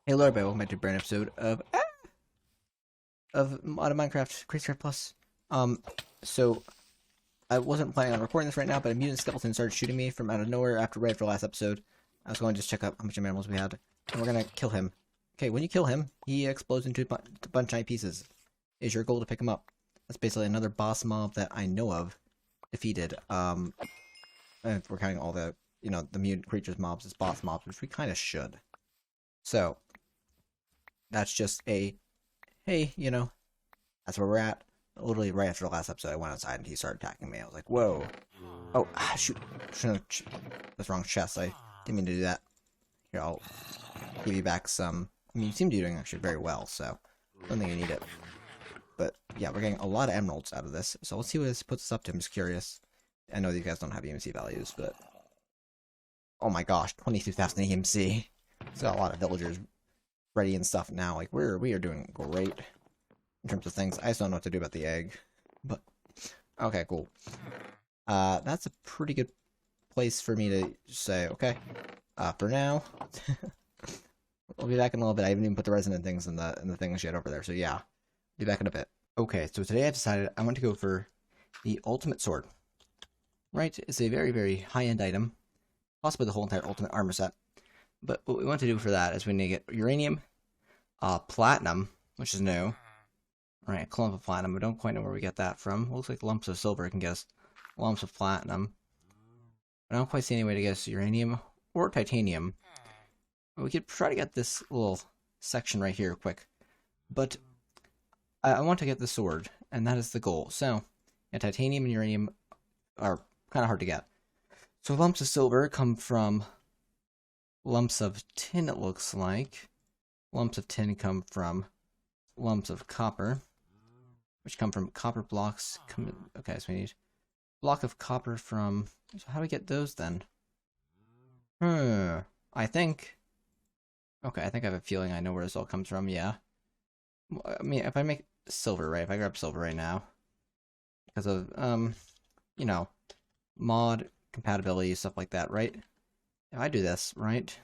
Hello everybody, welcome back to a brand new episode of Minecraft Crazycraft Plus. So I wasn't planning on recording this right now, but a mutant skeleton started shooting me from out of nowhere right after last episode. I was going to just check out how much animals we had, and we're gonna kill him. Okay, when you kill him, he explodes into a bunch of giant pieces. Is your goal to pick him up? That's basically another boss mob that I know of defeated. And if we're counting all the the mutant creatures mobs as boss mobs, which we kind of should. So that's just a hey, that's where we're at. Literally right after the last episode, I went outside and he started attacking me. I was like, whoa. Oh, shoot. That's the wrong chest. I didn't mean to do that. Here, I'll give you back some. I mean, you seem to be doing actually very well, so I don't think you need it. But yeah, we're getting a lot of emeralds out of this. So let's see what this puts us up to. I'm just curious. I know these guys don't have EMC values, but oh my gosh, 22,000 EMC. It's got a lot of villagers ready and stuff now. Like we are doing great in terms of things. I just don't know what to do about the egg. But okay, cool. That's a pretty good place for me to say, okay. For now. We'll be back in a little bit. I haven't even put the resonant things in the things yet over there, so yeah. Be back in a bit. Okay, so today I decided I want to go for the ultimate sword. Right? It's a very, very high-end item. Possibly the whole entire ultimate armor set. But what we want to do for that is we need to get uranium, platinum, which is new. Alright, a clump of platinum. We don't quite know where we get that from. Looks like lumps of silver can get us lumps of platinum. I don't quite see any way to get us uranium or titanium. We could try to get this little section right here quick. But I want to get the sword, and that is the goal. So, yeah, titanium and uranium are kind of hard to get. So lumps of silver come from lumps of tin, it looks like. Lumps of tin come from lumps of copper, which come from copper blocks. Okay, so we need a block of copper from... So how do we get those then? I think... Okay, I think I have a feeling I know where this all comes from, yeah. I mean, if I make silver, right? If I grab silver right now, because of, mod compatibility, stuff like that, right? If I do this, right?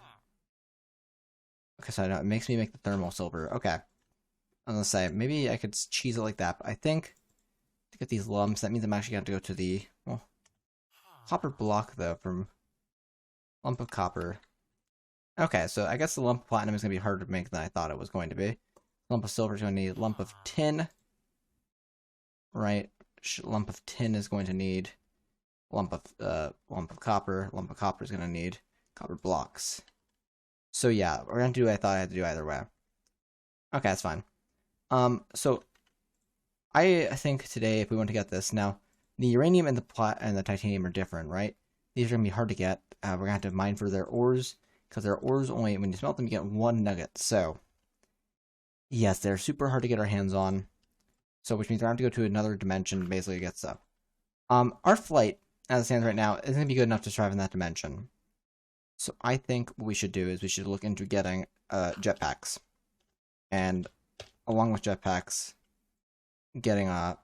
Okay, so I know it makes me make the thermal silver. Okay. I'm gonna say, maybe I could cheese it like that, but I think to get these lumps, that means I'm actually going to go to the, well, copper block, though, from lump of copper. Okay, so I guess the lump of platinum is going to be harder to make than I thought it was going to be. Lump of silver is going to need lump of tin. Right? Lump of tin is going to need lump of copper. Lump of copper is going to need copper blocks. So yeah, we're going to do what I thought I had to do either way. Okay, that's fine. So I think today, if we want to get this, now the uranium and the titanium are different, right? These are going to be hard to get. We're going to have to mine for their ores, because their ores only, when you smelt them, you get one nugget. So yes, they're super hard to get our hands on. So which means we're going to have to go to another dimension to basically get stuff. Our flight, as it stands right now, isn't going to be good enough to survive in that dimension. So I think what we should do is we should look into getting jetpacks. And along with jetpacks, getting well,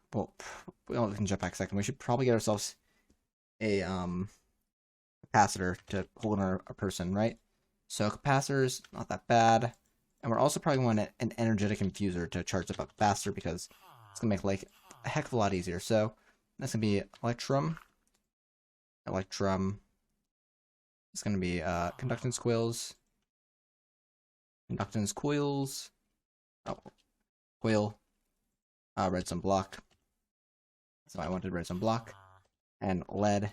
we'll look into jetpack second. We should probably get ourselves a capacitor to hold our person, right? So capacitors, not that bad. And we're also probably going to want an energetic infuser to charge up faster, because it's going to make like a heck of a lot easier. So that's going to be Electrum. It's going to be Conductance Coils. Conductance Coils. Oh, Coil. Redstone Block. So I wanted redstone block. And lead.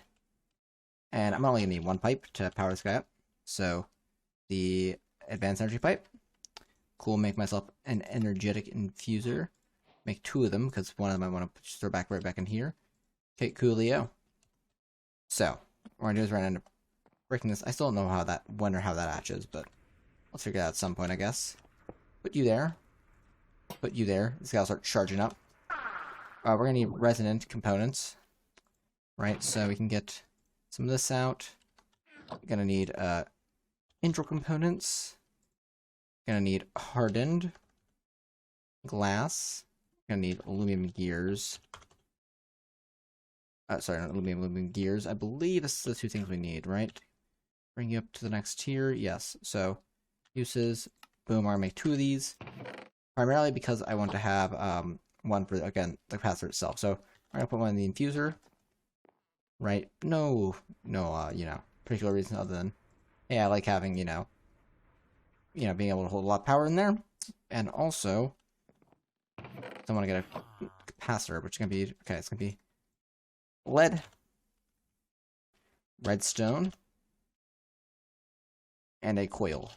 And I'm only going to need one pipe to power this guy up. So the advanced energy pipe. Cool, make myself an energetic infuser. Make two of them, because one of them I want to throw back right back in here. Okay, coolio. So, what we're going to do is we're going to end up breaking this. I still don't know when or how that hatches, but let's figure it out at some point, I guess. Put you there. Put you there. This guy will start charging up. We're going to need resonant components. Right, so we can get some of this out. We're going to need intro components. Gonna need hardened glass. Gonna need aluminum gears. Sorry, not aluminum gears. I believe this is the two things we need, right? Bring you up to the next tier. Yes. So uses Boom, I'm gonna make 2 of these. Primarily because I want to have one for, again, the capacitor itself. So I'm gonna put one in the infuser. Right? No, particular reason other than, hey, I like having, being able to hold a lot of power in there. And also, I want to get a capacitor, which is gonna be, okay, it's gonna be lead, redstone, and a coil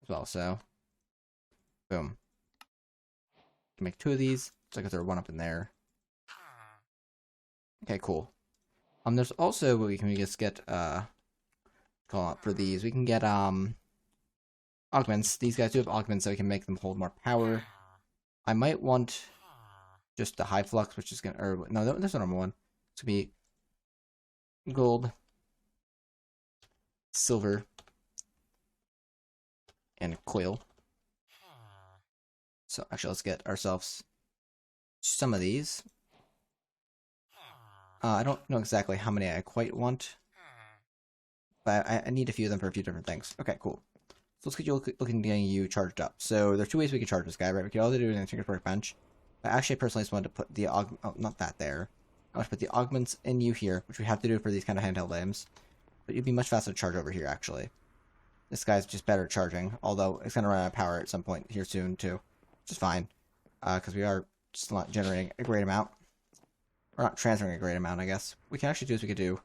as well. So, boom. Can make 2 of these, so I can throw one up in there. Okay, cool. There's also, we can just get, call out for these. We can get, augments. These guys do have augments, so we can make them hold more power. I might want just the high flux, which is gonna, or, no, there's a normal one. It's gonna be gold, silver, and coil. So, actually, let's get ourselves some of these. I don't know exactly how many I quite want, but I need a few of them for a few different things. Okay, cool. So let's get you looking getting you charged up. So there's 2 ways we can charge this guy, right? We can either do it in a Tinker's Workbench. But actually, I personally just wanted to put the not that there. I want to put the augments in you here, which we have to do for these kind of handheld items. But you'd be much faster to charge over here, actually. This guy's just better at charging, although it's going to run out of power at some point here soon, too. Which is fine, because we are just not generating a great amount. Or not transferring a great amount, I guess. What we can actually do is we could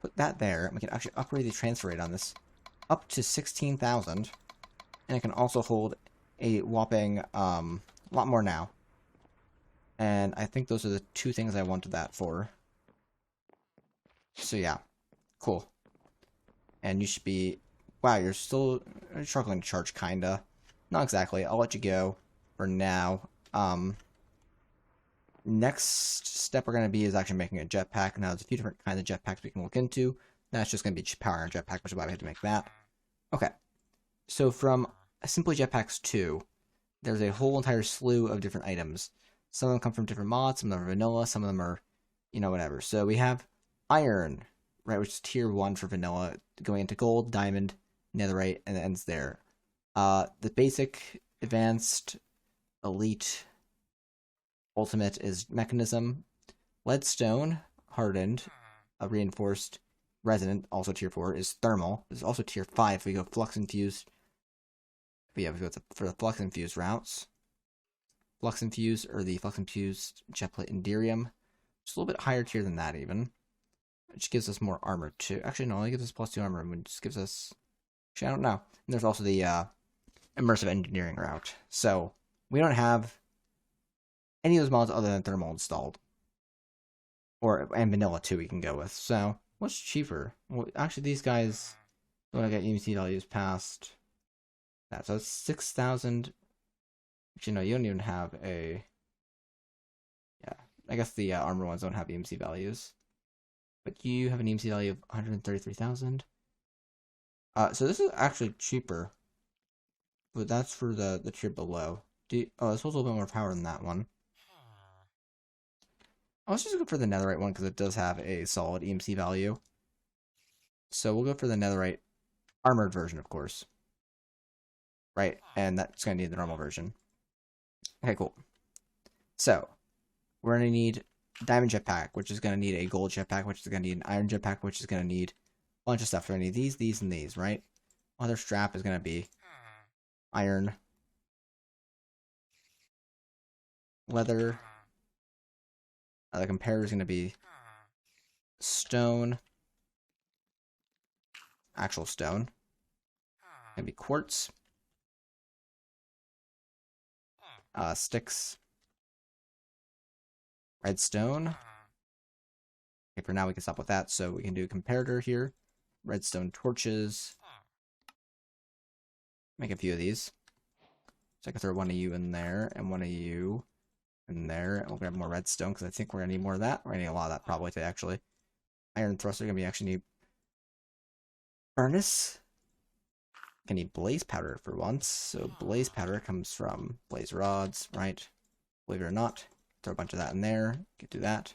put that there, and we can actually upgrade the transfer rate on this up to 16,000. And it can also hold a whopping, lot more now. And I think those are the 2 things I wanted that for. So yeah, cool. And you should be, wow, you're still struggling to charge, kinda. Not exactly, I'll let you go for now. Next step we're going to be is actually making a jetpack. Now, there's a few different kinds of jetpacks we can look into. That's just going to be power and jetpack, which is why we had to make that. Okay, so from Simply Jetpacks 2, there's a whole entire slew of different items. Some of them come from different mods, some of them are vanilla, some of them are, whatever. So we have iron, right, which is tier 1 for vanilla, going into gold, diamond, netherite, and it ends there. The basic, advanced, elite, ultimate is mechanism. Leadstone, hardened, reinforced, resonant, also tier 4, is thermal. This is also tier 5. We go flux infused. But yeah, we go for the flux infused routes. Flux infused, or the flux infused jetplate Enderium. Just a little bit higher tier than that, even. Which gives us more armor, too. Actually, no, it only gives us +2 armor, and just gives us. Actually, I don't know. And there's also the immersive engineering route. So, we don't have any of those mods other than thermal installed. And vanilla, too, we can go with. So, what's cheaper? Well, actually, these guys don't want to get UMC values past that. So, it's 6,000. Actually, no, you don't even have a. Yeah, I guess the armor ones don't have EMC values. But you have an EMC value of 133,000. So this is actually cheaper. But that's for the tier below. This holds a little bit more power than that one. Let's just go for the netherite one because it does have a solid EMC value. So we'll go for the netherite armored version, of course. Right, and that's going to need the normal version. Okay, cool. So, we're going to need diamond jetpack, which is going to need a gold jetpack, which is going to need an iron jetpack, which is going to need a bunch of stuff. We're going to need these, and these, right? Other strap is going to be iron, leather. The comparator is going to be stone, actual stone. Going to be quartz, sticks, redstone. Okay, for now we can stop with that, so we can do a comparator here. Redstone torches. Make a few of these. So I can throw one of you in there, and one of you in there, and we'll grab more redstone, because I think we're going to need more of that. We're going to need a lot of that, probably, today, actually. Iron thruster, going to be actually need furnace. Going to need blaze powder for once, so blaze powder comes from blaze rods, right? Believe it or not. Throw a bunch of that in there. Can do that.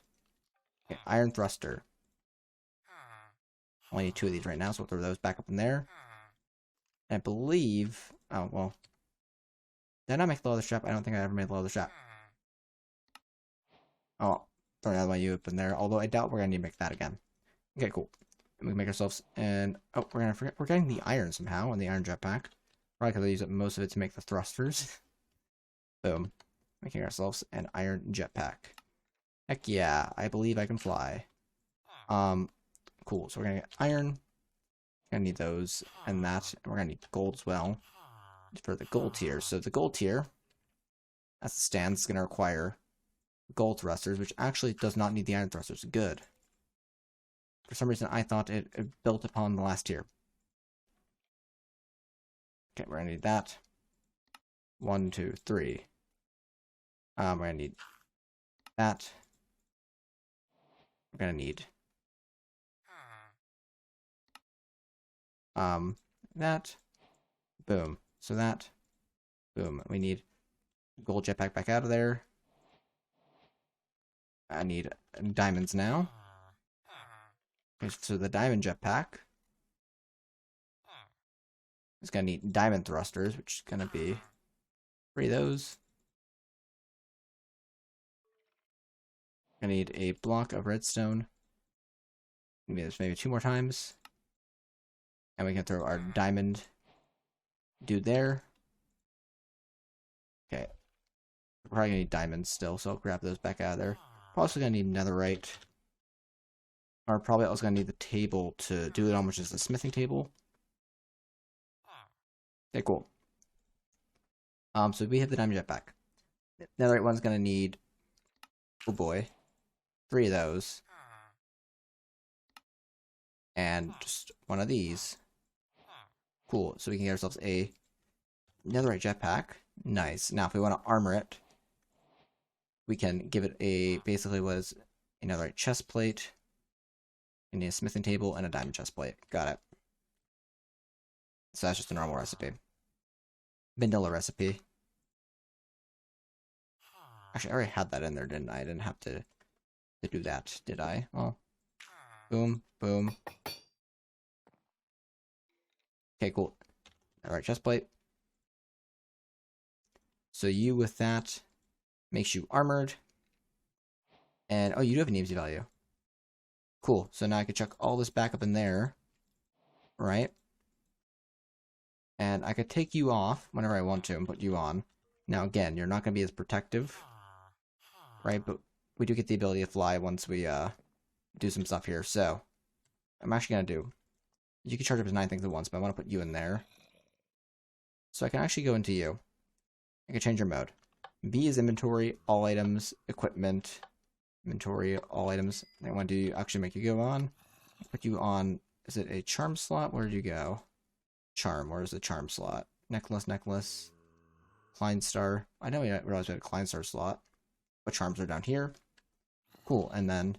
Okay, iron thruster. Only need 2 of these right now, so we'll throw those back up in there. I believe... Oh, well. Did I not make the leather strap? I don't think I ever made the leather strap. Oh, throwing out my U up in there. Although I doubt we're going to need to make that again. Okay, cool. And we can make ourselves... And... Oh, we're going to forget... We're getting the iron somehow on the iron jetpack. Probably because I use up most of it to make the thrusters. Boom. Making ourselves an iron jetpack. Heck yeah, I believe I can fly. Cool. So we're gonna get iron. Gonna need those and that. And we're gonna need gold as well for the gold tier. So the gold tier, as it stands, is gonna require gold thrusters, which actually does not need the iron thrusters. Good. For some reason, I thought it built upon the last tier. Okay, we're gonna need that. 1, 2, 3. We're gonna need that. We're gonna need that. Boom. So that. Boom. We need gold jetpack back out of there. I need diamonds now. Okay, so the diamond jetpack is gonna need diamond thrusters, which is gonna be 3 of those. I need a block of redstone. Maybe this maybe 2 more times. And we can throw our diamond dude there. Okay. We're probably gonna need diamonds still, so I'll grab those back out of there. We're also gonna need netherite. Or probably also gonna need the table to do it on, which is the smithing table. Okay, cool. So we have the diamond jetpack. Netherite one's gonna need, oh boy, 3 of those. And just 1 of these. Cool, so we can get ourselves a netherite jetpack. Nice. Now if we want to armor it, we can give it a, basically was a netherite chest plate. We need a smithing table and a diamond chest plate. Got it. So that's just a normal recipe. Vanilla recipe. Actually, I already had that in there, didn't I? I didn't have to do that, did I? Oh. Boom, boom. Okay, cool. Alright, chest plate. So you with that makes you armored. And, oh, you do have an EMC value. Cool. So now I can chuck all this back up in there. Right? And I could take you off whenever I want to and put you on. Now, again, you're not going to be as protective. Right? But we do get the ability to fly once we do some stuff here. So, I'm actually going to do... You can charge up to 9 things at once, but I want to put you in there. So I can actually go into you. I can change your mode. B is inventory, all items, equipment, inventory, all items. I want to actually make you go on. Put you on, is it a charm slot? Where did you go? Charm, where's the charm slot? Necklace, necklace, Klein Star. I know we realized we had a Klein Star slot, but charms are down here. Cool, and then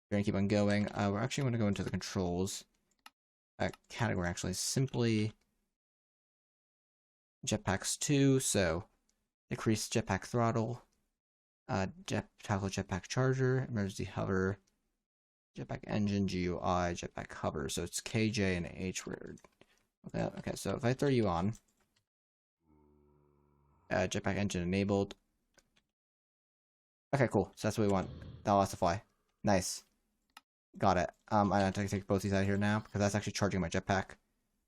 we're going to keep on going. We're actually going to go into the controls. Category actually simply jetpacks 2, so decrease jetpack throttle, toggle jetpack charger, emergency hover, jetpack engine, GUI, jetpack hover. So it's KJ and H word. Okay, so if I throw you on, jetpack engine enabled. Okay, cool. So that's what we want. That allows us to fly. Nice. Got it. I have to take both these out of here now, because that's actually charging my jetpack.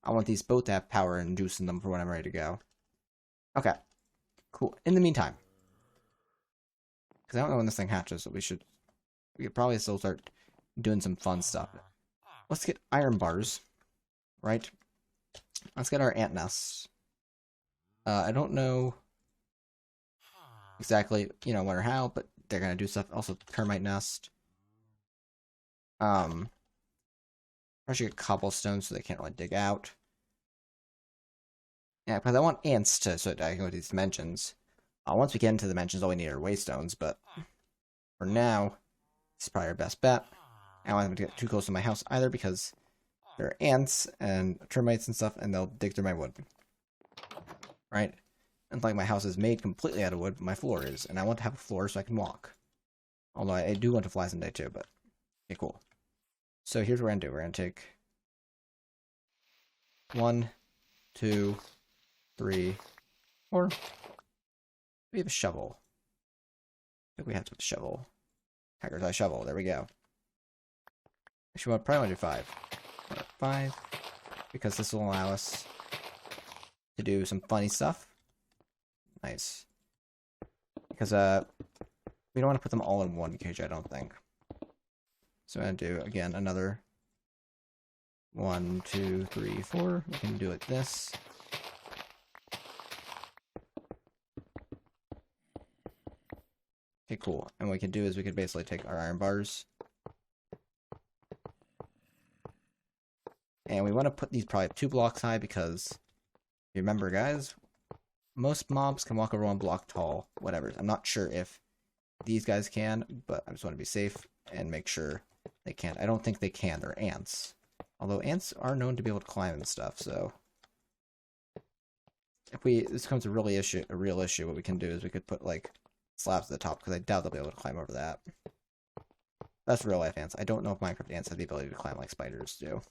I want these both to have power and juice in them for when I'm ready to go. Okay. Cool. In the meantime, because I don't know when this thing hatches, so we could probably still start doing some fun stuff. Let's get iron bars, right? Let's get our ant nests. I don't know exactly, when or how, but they're gonna do stuff. Also, termite nest. I should get cobblestone so they can't really dig out. Yeah, because I want ants so that I can go to these dimensions. Once we get into the dimensions, all we need are waystones, but for now, this is probably our best bet. I don't want them to get too close to my house either, because there are ants and termites and stuff, and they'll dig through my wood. Right? And like my house is made completely out of wood, but my floor is, and I want to have a floor so I can walk. Although I do want to fly someday too, but okay, cool. So here's what we're going to do. We're going to take 1, 2, 3, 4. We have a shovel. I think we have to have a shovel. Hacker's eye shovel. There we go. Actually, we'll probably want to do 5. 5. Because this will allow us to do some funny stuff. Nice. Because, we don't want to put them all in one cage, I don't think. So I'm going to do, again, another 1, 2, 3, 4. We can do it this. Okay, cool. And what we can do is we could basically take our iron bars. And we want to put these probably 2 blocks high because, remember guys, most mobs can walk over 1 block tall. Whatever. I'm not sure if these guys can, but I just want to be safe and make sure they can. I don't think they can. They're ants. Although ants are known to be able to climb and stuff, so if this becomes a real issue, what we can do is we could put like slabs at the top, because I doubt they'll be able to climb over that. That's real life ants. I don't know if Minecraft ants have the ability to climb like spiders do.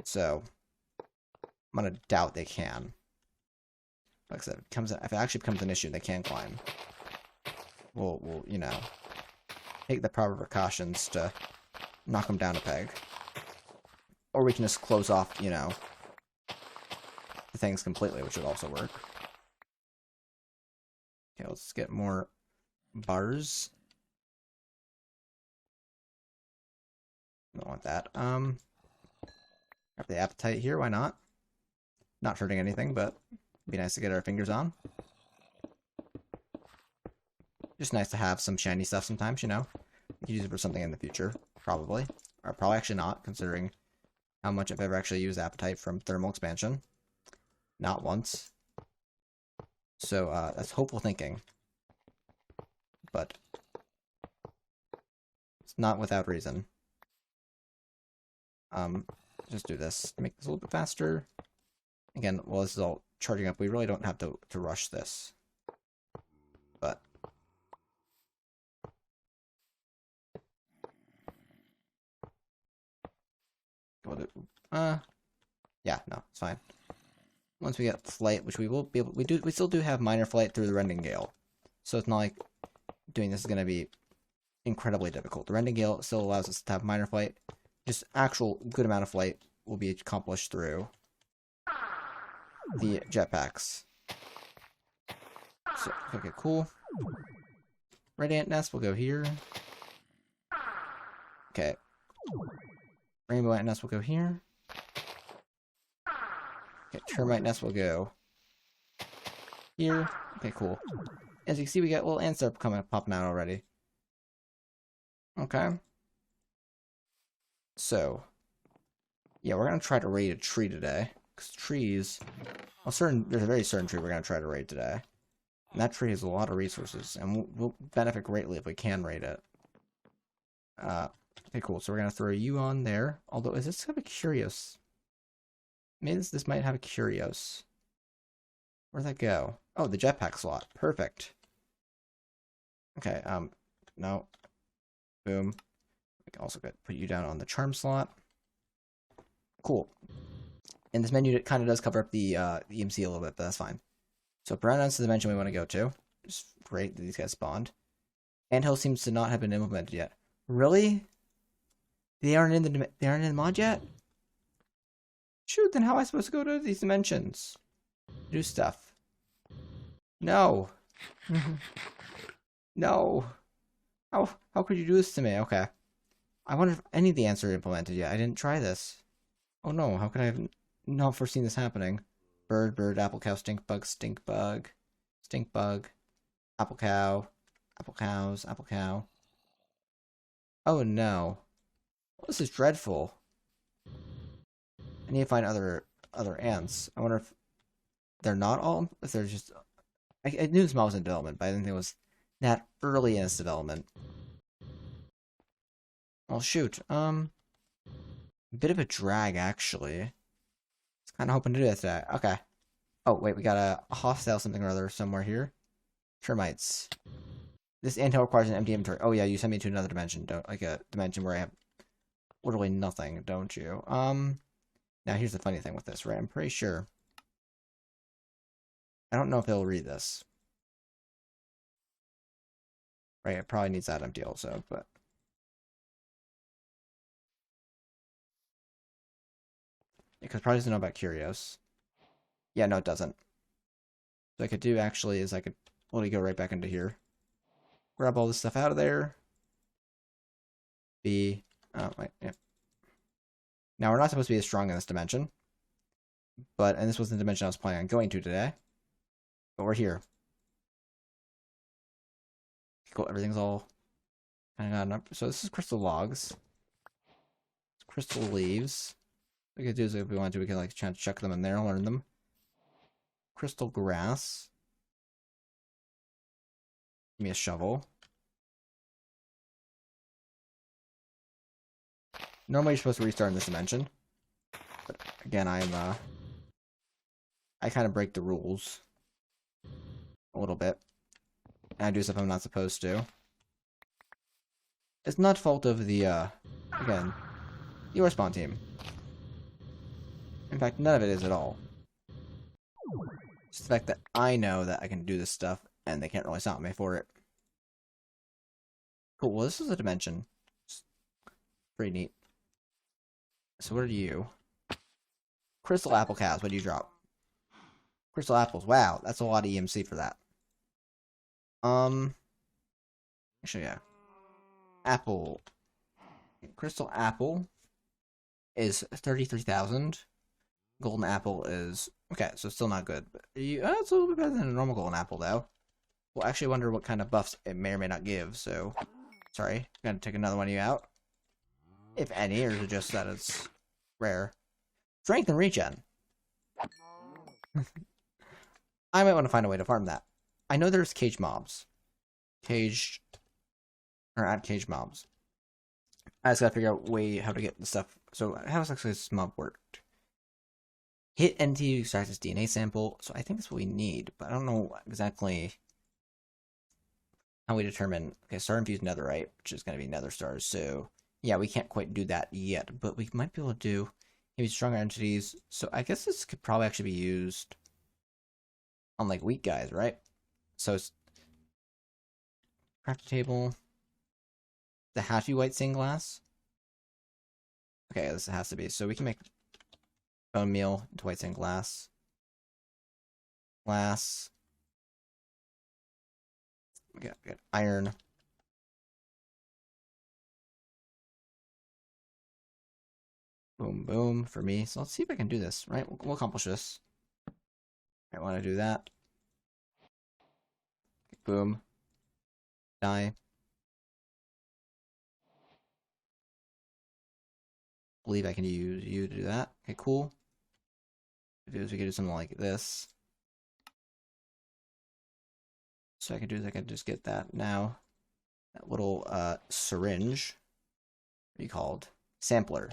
So I'm gonna doubt they can. Like I said, if it actually becomes an issue, they can climb. We'll you know, take the proper precautions to knock them down a peg. Or we can just close off, you know, the things completely, which would also work. Okay, let's get more bars. Don't want that. Have the appetite here, why not? Not hurting anything, but it'd be nice to get our fingers on. Just nice to have some shiny stuff sometimes, you know? You can use it for something in the future, probably. Or probably actually not, considering how much I've ever actually used appetite from thermal expansion. Not once. So, that's hopeful thinking. But it's not without reason. Just do this. Make this a little bit faster. Again, while this is all charging up, we really don't have to rush this. But yeah, no, it's fine. Once we get flight, which we will be able, we still do have minor flight through the Rending Gale, so it's not like doing this is going to be incredibly difficult. The Rending Gale still allows us to have minor flight. Just actual good amount of flight will be accomplished through the jetpacks. So, okay, cool. Red ant nest will go here. Okay. Rainbow ant nest will go here. Okay, termite nest will go here. Okay, cool. As you can see, we got little ants that are popping out already. Okay. So, yeah, we're gonna try to raid a tree today. Because trees, there's a very certain tree we're gonna try to raid today. And that tree has a lot of resources, and we'll benefit greatly if we can raid it. Okay, cool. So we're gonna throw you on there. Although, is this have a curios? Maybe this might have a curios. Where'd that go? Oh, the jetpack slot. Perfect. Okay, no. Boom. We can also put you down on the charm slot. Cool. And this menu kind of does cover up the EMC a little bit, but that's fine. So Brown is the dimension we want to go to. Just great that these guys spawned. Anthill seems to not have been implemented yet. Really? They aren't in the mod yet? Shoot, then how am I supposed to go to these dimensions? Do stuff. No. No. How could you do this to me? Okay. I wonder if any of the ants are implemented yet. I didn't try this. Oh no, how could I have not foreseen this happening? Bird, apple cow, stink bug, apple cow, apple cows, apple cow. Oh no. Well, this is dreadful. I need to find other ants. I wonder if they're not all, if they're just, I knew this mob was in development, but I didn't think it was that early in its development. Well, shoot. A bit of a drag, actually. I was kind of hoping to do that today. Okay. Oh, wait, we got a hostile something or other somewhere here. Termites. This anthill requires an empty inventory. Oh, yeah, you sent me to another dimension. Like a dimension where I have literally nothing, don't you? Now, here's the funny thing with this, right? I'm pretty sure. I don't know if it'll read this. Right, it probably needs that empty also, but... Because it probably doesn't know about Curios. Yeah, no, it doesn't. So I could do, actually, is I could literally go right back into here. Grab all this stuff out of there. Oh, wait, yeah. Now, we're not supposed to be as strong in this dimension. And this wasn't the dimension I was planning on going to today. But we're here. Cool, everything's all kind of gotten up. So this is crystal logs. Crystal leaves. What we could do is if we want to, we can like try to chuck them in there, learn them. Crystal grass. Give me a shovel. Normally you're supposed to restart in this dimension. But again, I kind of break the rules. A little bit. And I do stuff I'm not supposed to. It's not fault of the, again, your spawn team. In fact, none of it is at all. It's the fact that I know that I can do this stuff, and they can't really stop me for it. Cool, well this is a dimension. It's pretty neat. So what are you? Crystal apple cows, what do you drop? Crystal apples, wow, that's a lot of EMC for that. Actually, yeah. Apple. Crystal apple is 33,000. Golden apple is... Okay, so it's still not good. But it's a little bit better than a normal golden apple, though. We'll actually wonder what kind of buffs it may or may not give, so... Sorry, I'm gonna take another one of you out. If any, or is it just that it's rare? Strength and regen. I might want to find a way to farm that. I know there's cage mobs. Add cage mobs. I just gotta figure out a way how to get the stuff. So, how does actually this mob work? Hit NT to extract this DNA sample. So, I think that's what we need, but I don't know exactly how we determine. Okay, star infused netherite, which is gonna be nether stars. So, yeah, we can't quite do that yet, but we might be able to do maybe stronger entities. So, I guess this could probably actually be used on like weak guys, right? So, it's craft table. The has to be white stained glass. Okay, this has to be. So we can make bone meal into white stained glass. Glass. We got iron. Boom, boom for me. So let's see if I can do this, right? We'll accomplish this. I want to do that. Boom. Die. Believe I can use you to do that. Okay, cool. We could do something like this. So I can do is I can just get that now. That little syringe. What are you called? Sampler.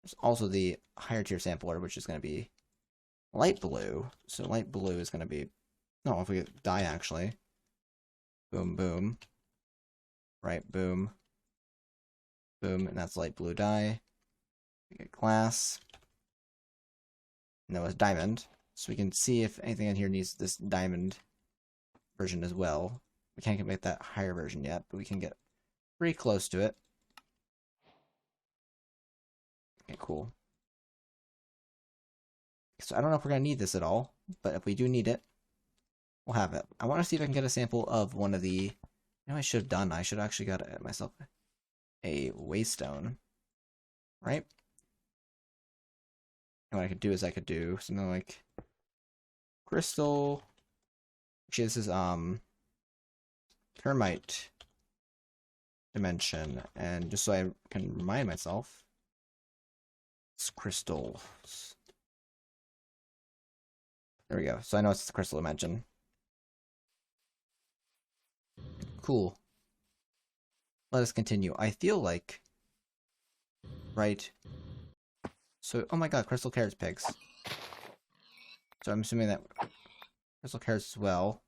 There's also the higher tier sampler, which is going to be light blue. So light blue is going to be... No, if we get dye actually. Boom, boom. Right, boom. Boom, and that's light blue dye. We get glass. No, it's diamond. So we can see if anything in here needs this diamond version as well. We can't get that higher version yet, but we can get pretty close to it. Okay, cool. So I don't know if we're going to need this at all, but if we do need it, we'll have it. I want to see if I can get a sample of one of the... You know, I should have done. I should have actually got myself a waystone, right? And what I could do is I could do something like crystal. Actually, this is termite dimension, and just so I can remind myself, it's crystals. There we go. So I know it's the crystal dimension. Cool. Let us continue. I feel like... Right. So, oh my god, crystal carrots pigs. So I'm assuming that crystal carrots as well.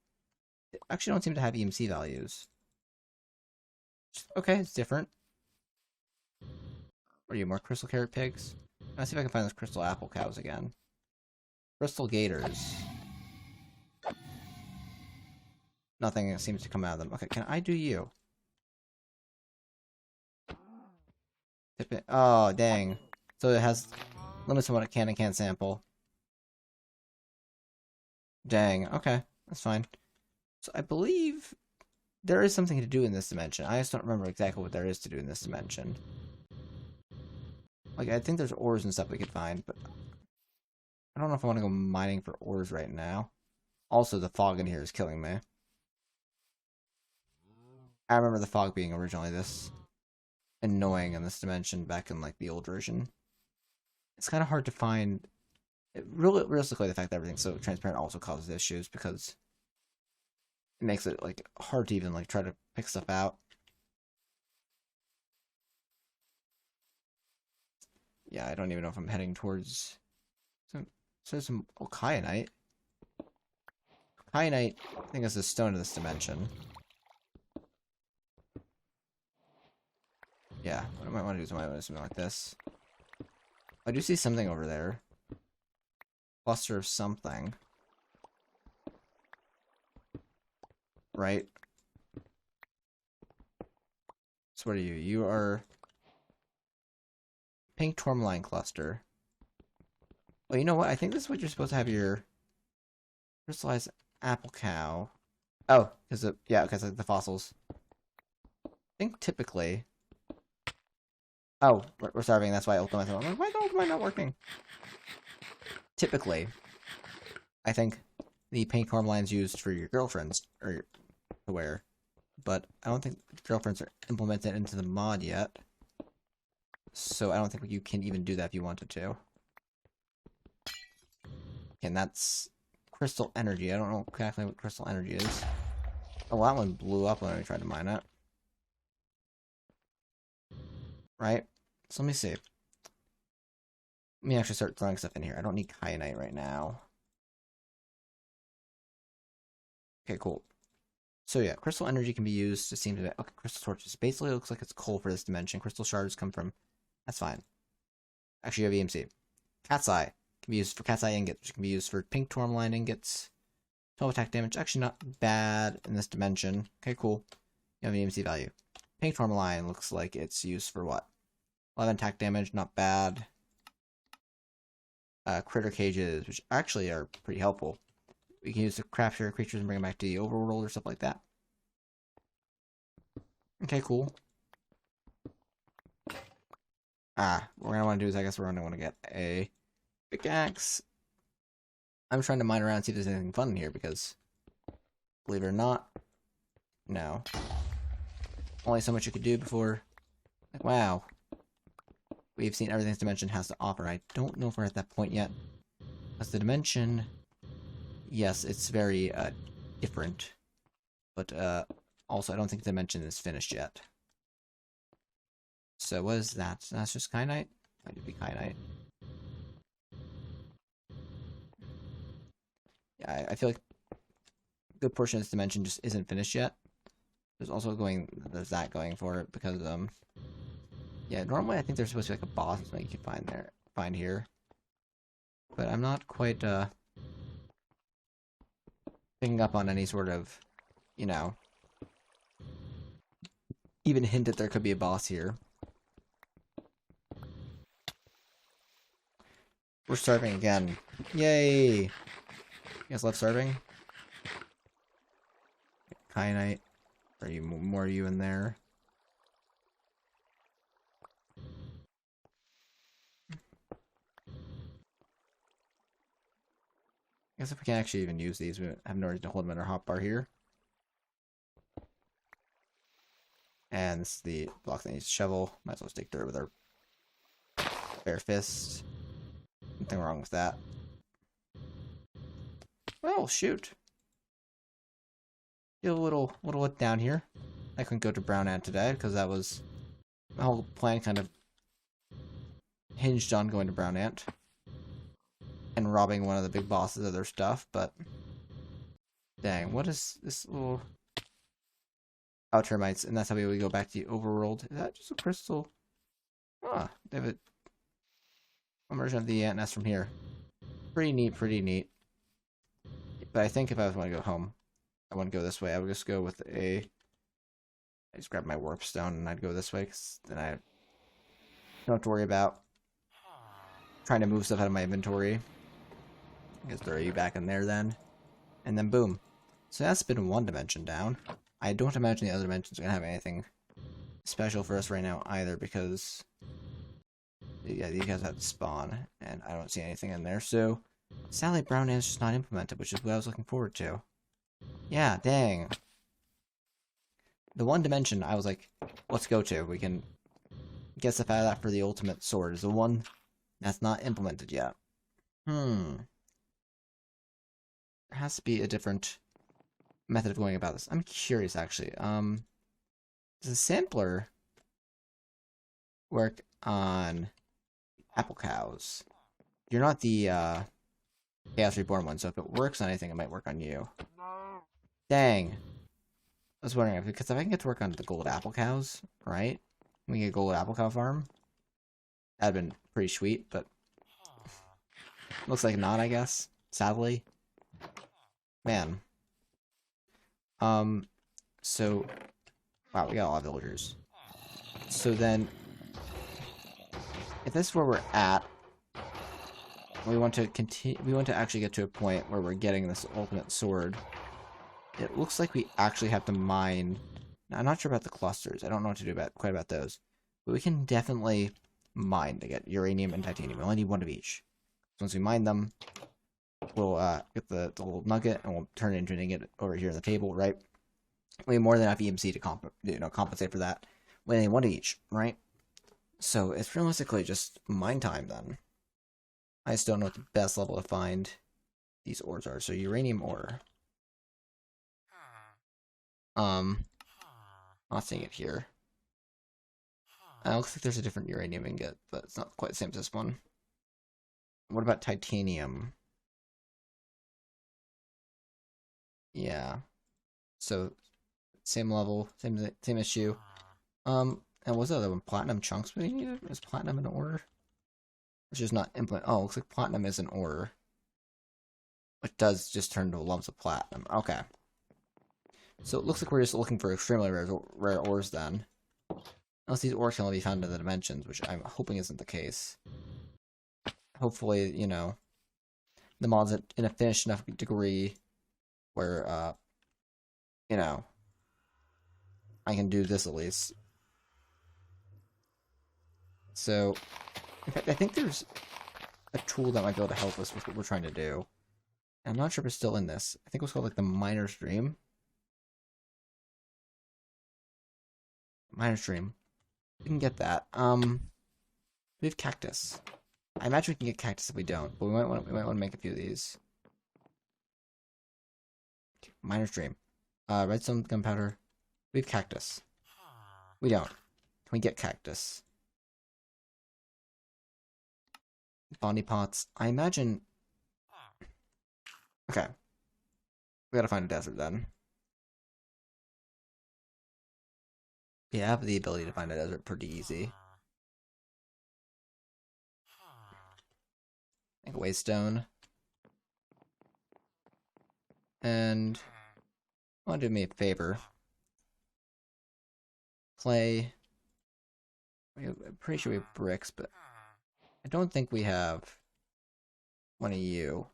They actually don't seem to have EMC values. Okay, it's different. What are you, more crystal carrot pigs? Let's see if I can find those crystal apple cows again. Crystal gators. Nothing seems to come out of them. Okay, can I do you? Tip it. Oh, dang. So it has limits on what it can and can't sample. Dang, okay. That's fine. So I believe there is something to do in this dimension. I just don't remember exactly what there is to do in this dimension. Like, I think there's ores and stuff we could find, but I don't know if I want to go mining for ores right now. Also, the fog in here is killing me. I remember the fog being originally this annoying in this dimension back in, like, the old version. It's kind of hard to find... realistically, the fact that everything's so transparent also causes issues, because it makes it, like, hard to even, like, try to pick stuff out. Yeah, I don't even know if I'm heading towards... some kyanite. Kyanite, I think, is the stone of this dimension. Yeah, what I might want to do is I might want to do something like this. I do see something over there. Cluster of something. Right? So what are you? You are... Pink tourmaline cluster. Oh, you know what? I think this is what you're supposed to have your crystallized apple cow. Oh, because of, yeah, because of the fossils. I think typically... Oh, we're starving, that's why ultimate. I'm like, why the ultimate not working? Typically, I think the pink tourmaline's used for your girlfriends, or to wear. But I don't think girlfriends are implemented into the mod yet. So I don't think you can even do that if you wanted to. And that's crystal energy. I don't know exactly what crystal energy is. Oh, that one blew up when I tried to mine it. Right? So let me see. Let me actually start throwing stuff in here. I don't need kyanite right now. Okay, cool. So yeah, crystal energy can be used to seem to... Okay, crystal torches. Basically, it looks like it's coal for this dimension. Crystal shards come from... That's fine. Actually, you have EMC. Cat's eye can be used for cat's eye ingots, which can be used for pink tourmaline ingots. 12 attack damage. Actually, not bad in this dimension. Okay, cool. You have an EMC value. Pink tourmaline looks like it's used for what? 11 attack damage. Not bad. Critter cages, which actually are pretty helpful. We can use to craft your creatures and bring them back to the overworld or stuff like that. Okay, cool. What we're gonna want to do is, I guess we're gonna want to get a pickaxe. I'm trying to mine around and see if there's anything fun in here, because, believe it or not, no. Only so much you could do before, like, wow. We've seen everything this dimension has to offer. I don't know if we're at that point yet. Because the dimension, yes, it's very, different. But, also, I don't think the dimension is finished yet. So, what is that? That's just kyanite? Might be kyanite. Yeah, I feel like a good portion of this dimension just isn't finished yet. There's that going for it, because, yeah, normally I think there's supposed to be like a boss that you can find here. But I'm not quite, picking up on any sort of, you know, even hint that there could be a boss here. We're starving again. Yay! You guys love starving? Kyanite. Are you more of you in there? I guess if we can actually even use these, we have no reason to hold them in our hotbar here. And this is the block that needs a shovel. Might as well just dig dirt with our bare fist. Nothing wrong with that. Well, shoot. Feel a little let down here. I couldn't go to Brown Ant today, because that was... my whole plan kind of hinged on going to Brown Ant. And robbing one of the big bosses of their stuff, but... Dang, what is this little... Oh, termites, and that's how we go back to the overworld. Is that just a crystal? Ah, they have a... One version of the ant nest from here. Pretty neat, pretty neat. But I think if I was want to go home, I want to go this way. I would just go with a... I just grab my warp stone and I'd go this way, because then I don't have to worry about trying to move stuff out of my inventory. I guess throw you back in there then. And then boom. So that's been one dimension down. I don't imagine the other dimensions are going to have anything special for us right now either, because yeah, these guys have to spawn, and I don't see anything in there, so sadly brown ants just not implemented, which is what I was looking forward to. Yeah, dang. The one dimension I was like, let's go to. We can get stuff out of that for the ultimate sword is the one that's not implemented yet. There has to be a different method of going about this. I'm curious, actually. Does a sampler work on apple cows? You're not the Chaos Reborn one, so if it works on anything, it might work on you. Dang. I was wondering, because if I can get to work on the gold apple cows, right? We get a gold apple cow farm. That'd been pretty sweet, but looks like not, I guess. Sadly. Man. So, wow, we got a lot of villagers. So then, if this is where we're at, we want to continue. We want to actually get to a point where we're getting this ultimate sword. It looks like we actually have to mine. Now, I'm not sure about the clusters. I don't know what to do quite about those, but we can definitely mine to get uranium and titanium. We only need one of each. So once we mine them, we'll get the little nugget and we'll turn it into an ingot over here on the table, right? We have more than enough EMC to compensate for that. We only need one of each, right? So it's realistically just mine time then. I just don't know what the best level to find these ores are. So uranium ore. Not seeing it here. It looks like there's a different uranium ingot, but it's not quite the same as this one. What about titanium? Yeah. So same level, same issue. And what's the other one? Platinum chunks we need? Is platinum an ore? Which is not implement. Oh, looks like platinum is an ore. Which does just turn to lumps of platinum. Okay. So it looks like we're just looking for extremely rare ores then. Unless these ores can only be found in the dimensions, which I'm hoping isn't the case. Hopefully, you know, the mod's in a finished enough degree where, you know, I can do this at least. So, in fact, I think there's a tool that might be able to help us with what we're trying to do. And I'm not sure if it's still in this. I think it was called, like, the Miner's Dream. Miner's Dream. We can get that. We have cactus. I imagine we can get cactus if we don't, but we might want to make a few of these. Okay, Miner's Dream. Redstone, gunpowder. We have cactus. We don't. Can we get cactus? Bondi pots. I imagine... Okay. We gotta find a desert then. Yeah, I have the ability to find a desert pretty easy. Make a waystone. And want to do me a favor. Clay. I'm pretty sure we have bricks, but I don't think we have one of you.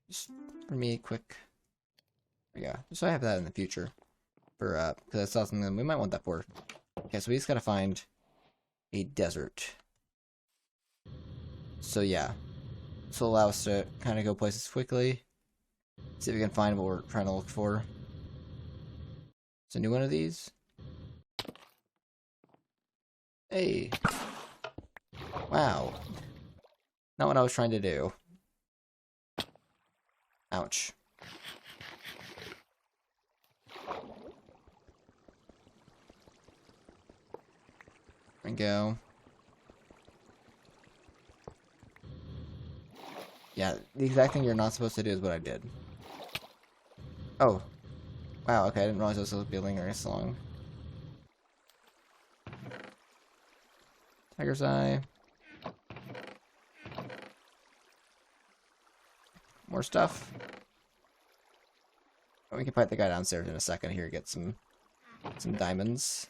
Just for me, quick. Yeah, just so I have that in the future. For because I saw something we might want that for. Okay, so we just gotta find a desert. So yeah, this will allow us to kind of go places quickly. See if we can find what we're trying to look for. It's a new one of these. Hey. Wow. Not what I was trying to do. Ouch. There we go. Yeah, the exact thing you're not supposed to do is what I did. Oh. Wow, okay, I didn't realize this was building very long. Tiger's Eye. more stuff. We can fight the guy downstairs in a second here, get some diamonds.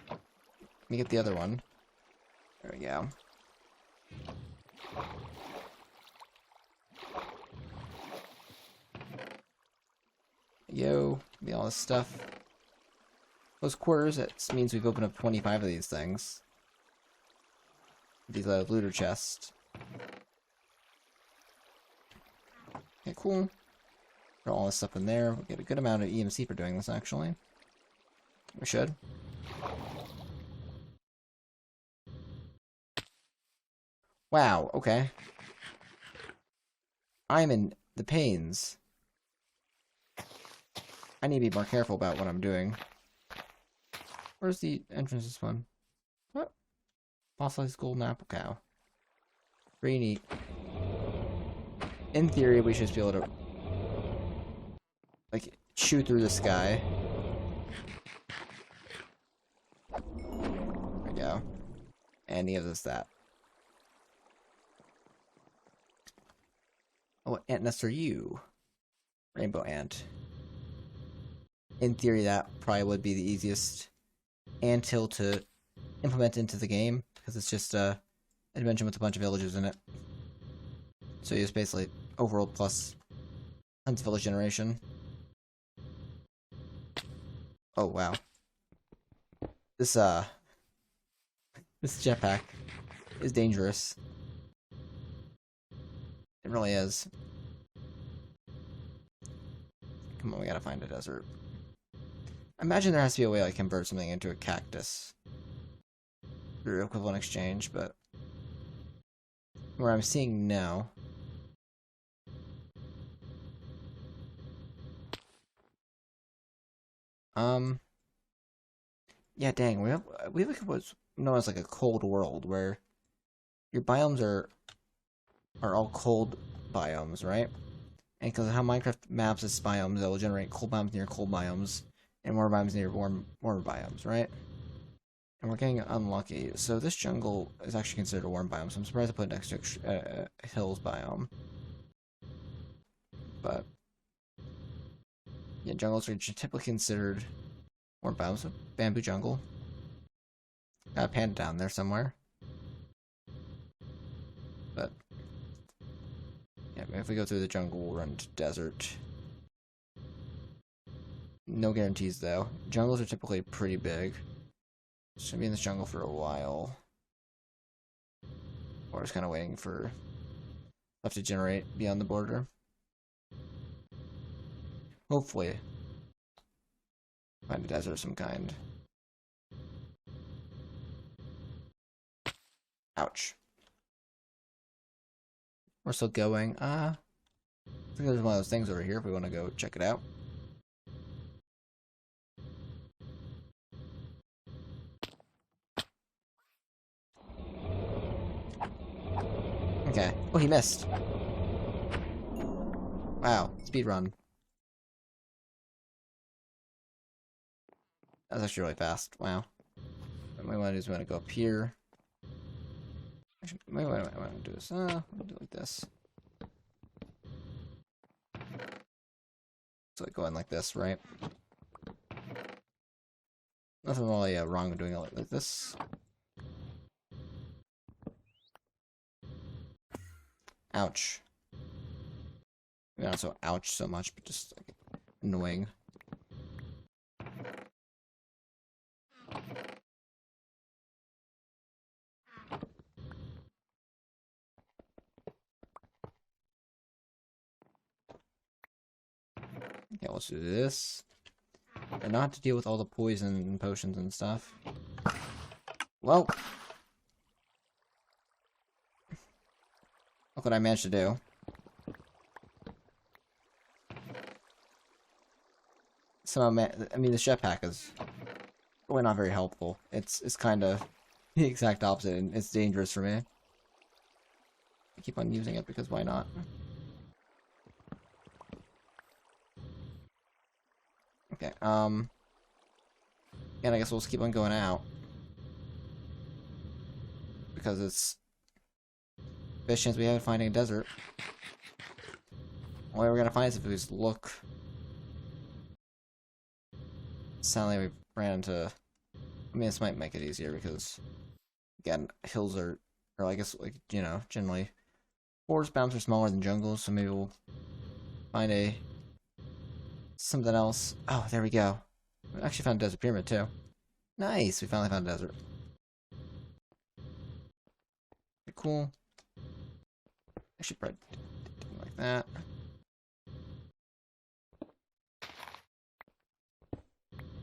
Let me get the other one. There we go. Yo, give me all this stuff. Those quarters, that means we've opened up 25 of these things. These looter chests. Okay, cool. Put all this stuff in there. We'll get a good amount of EMC for doing this, actually. We should. Wow, okay. I'm in the pains. I need to be more careful about what I'm doing. Where's the entrance to this one? What? Fossilized golden apple cow. Pretty neat. In theory, we should just be able to, like, shoot through the sky. There we go. And he gives us that. Oh, what ant nest are you? Rainbow ant. In theory, that probably would be the easiest anthill to implement into the game, because it's just a dimension with a bunch of villages in it. So it's basically overworld plus tons of village generation. Oh wow. This jetpack is dangerous. It really is. Come on, we gotta find a desert. I imagine there has to be a way I can convert something into a cactus through equivalent exchange, but where I'm seeing now. Yeah, dang, we have like what's known as like a cold world where your biomes are all cold biomes, right? And because of how Minecraft maps its biomes, it will generate cold biomes near cold biomes and warm biomes near warm biomes, right? And we're getting unlucky. So this jungle is actually considered a warm biome, so I'm surprised I put it next to hills biome. But yeah, jungles are typically considered warm biomes. So bamboo jungle. Got a panda down there somewhere. But yeah, if we go through the jungle, we'll run to desert. No guarantees though. Jungles are typically pretty big. Should be in this jungle for a while. Or just kind of waiting for stuff to generate beyond the border. Hopefully, find a desert of some kind. Ouch. We're still going. I think there's one of those things over here if we want to go check it out. Okay. Oh, he missed. Wow. Speed run. That was actually really fast. Wow. What we want to do is we want to go up here. Actually, wait, I want to do this. I'm going to do it like this. So like going like this, right? Nothing really wrong with doing it like this. Ouch. Not so ouch so much, but just like, annoying. Okay, let's do this. And not to deal with all the poison and potions and stuff. Well. Look what I managed to do. Somehow, I mean, the jetpack is really not very helpful. It's kind of the exact opposite, and it's dangerous for me. I keep on using it because why not? Okay, and I guess we'll just keep on going out. Because it's Best chance we have of finding a desert. Only way we're gonna find is if we just look. Sound like we ran into. I mean, this might make it easier because, again, hills are, or I guess, like, you know, generally, forest biomes are smaller than jungles, so maybe we'll find something else. Oh, there we go. We actually found a desert pyramid, too. Nice, we finally found a desert. Pretty cool. I should probably do it like that.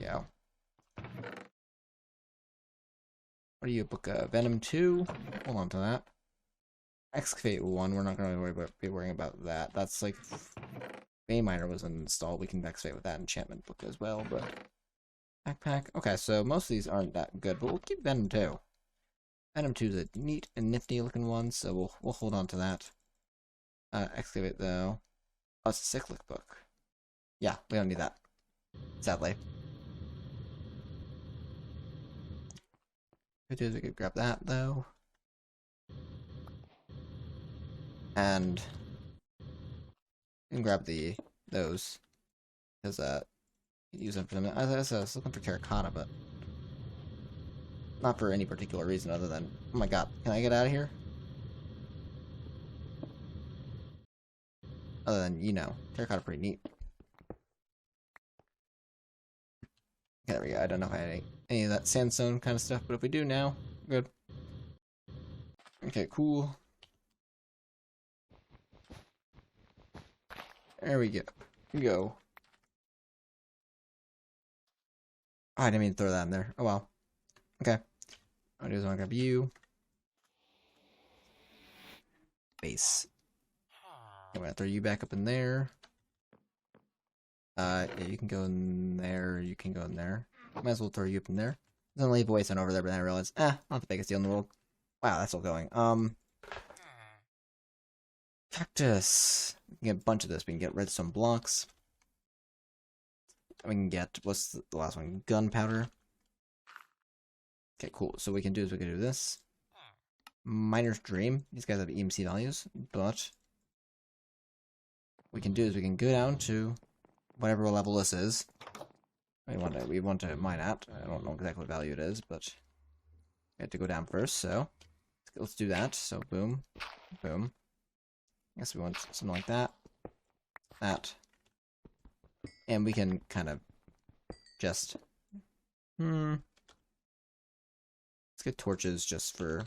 Yeah. What are you, book Venom 2? Hold on to that. Excavate 1, we're not going to be worrying about that. That's like, Vein Miner was installed. We can excavate with that enchantment book as well, but... Backpack. Okay, so most of these aren't that good, but we'll keep Venom 2. Venom 2 is a neat and nifty looking one, so we'll hold on to that. Excavate, though. Oh, it's a cyclic book. Yeah, we don't need that. Sadly. We could grab that, though. And we can grab those. Because, use them for them. I was looking for terracotta, but not for any particular reason other than, oh my god, can I get out of here? Other than, you know, terracotta pretty neat. Okay, there we go. I don't know if I had any of that sandstone kind of stuff, but if we do now, good. Okay, cool. There we go. Go. Oh, I didn't mean to throw that in there. Oh well. Okay. I'll do is I'll grab you. Base. I'm gonna throw you back up in there. Yeah, you can go in there, you can go in there. Might as well throw you up in there. Then leave a wasteland over there, but then I realized, not the biggest deal in the world. Wow, that's all going. Cactus. We can get a bunch of this. We can get redstone blocks. We can get, what's the last one? Gunpowder. Okay, cool. So we can do this. Miner's Dream. These guys have EMC values, but we can do is we can go down to whatever level this is. We want to mine at. I don't know exactly what value it is, but we have to go down first, so let's do that. So boom, boom. I guess we want something like that. That. And we can kind of just let's get torches just for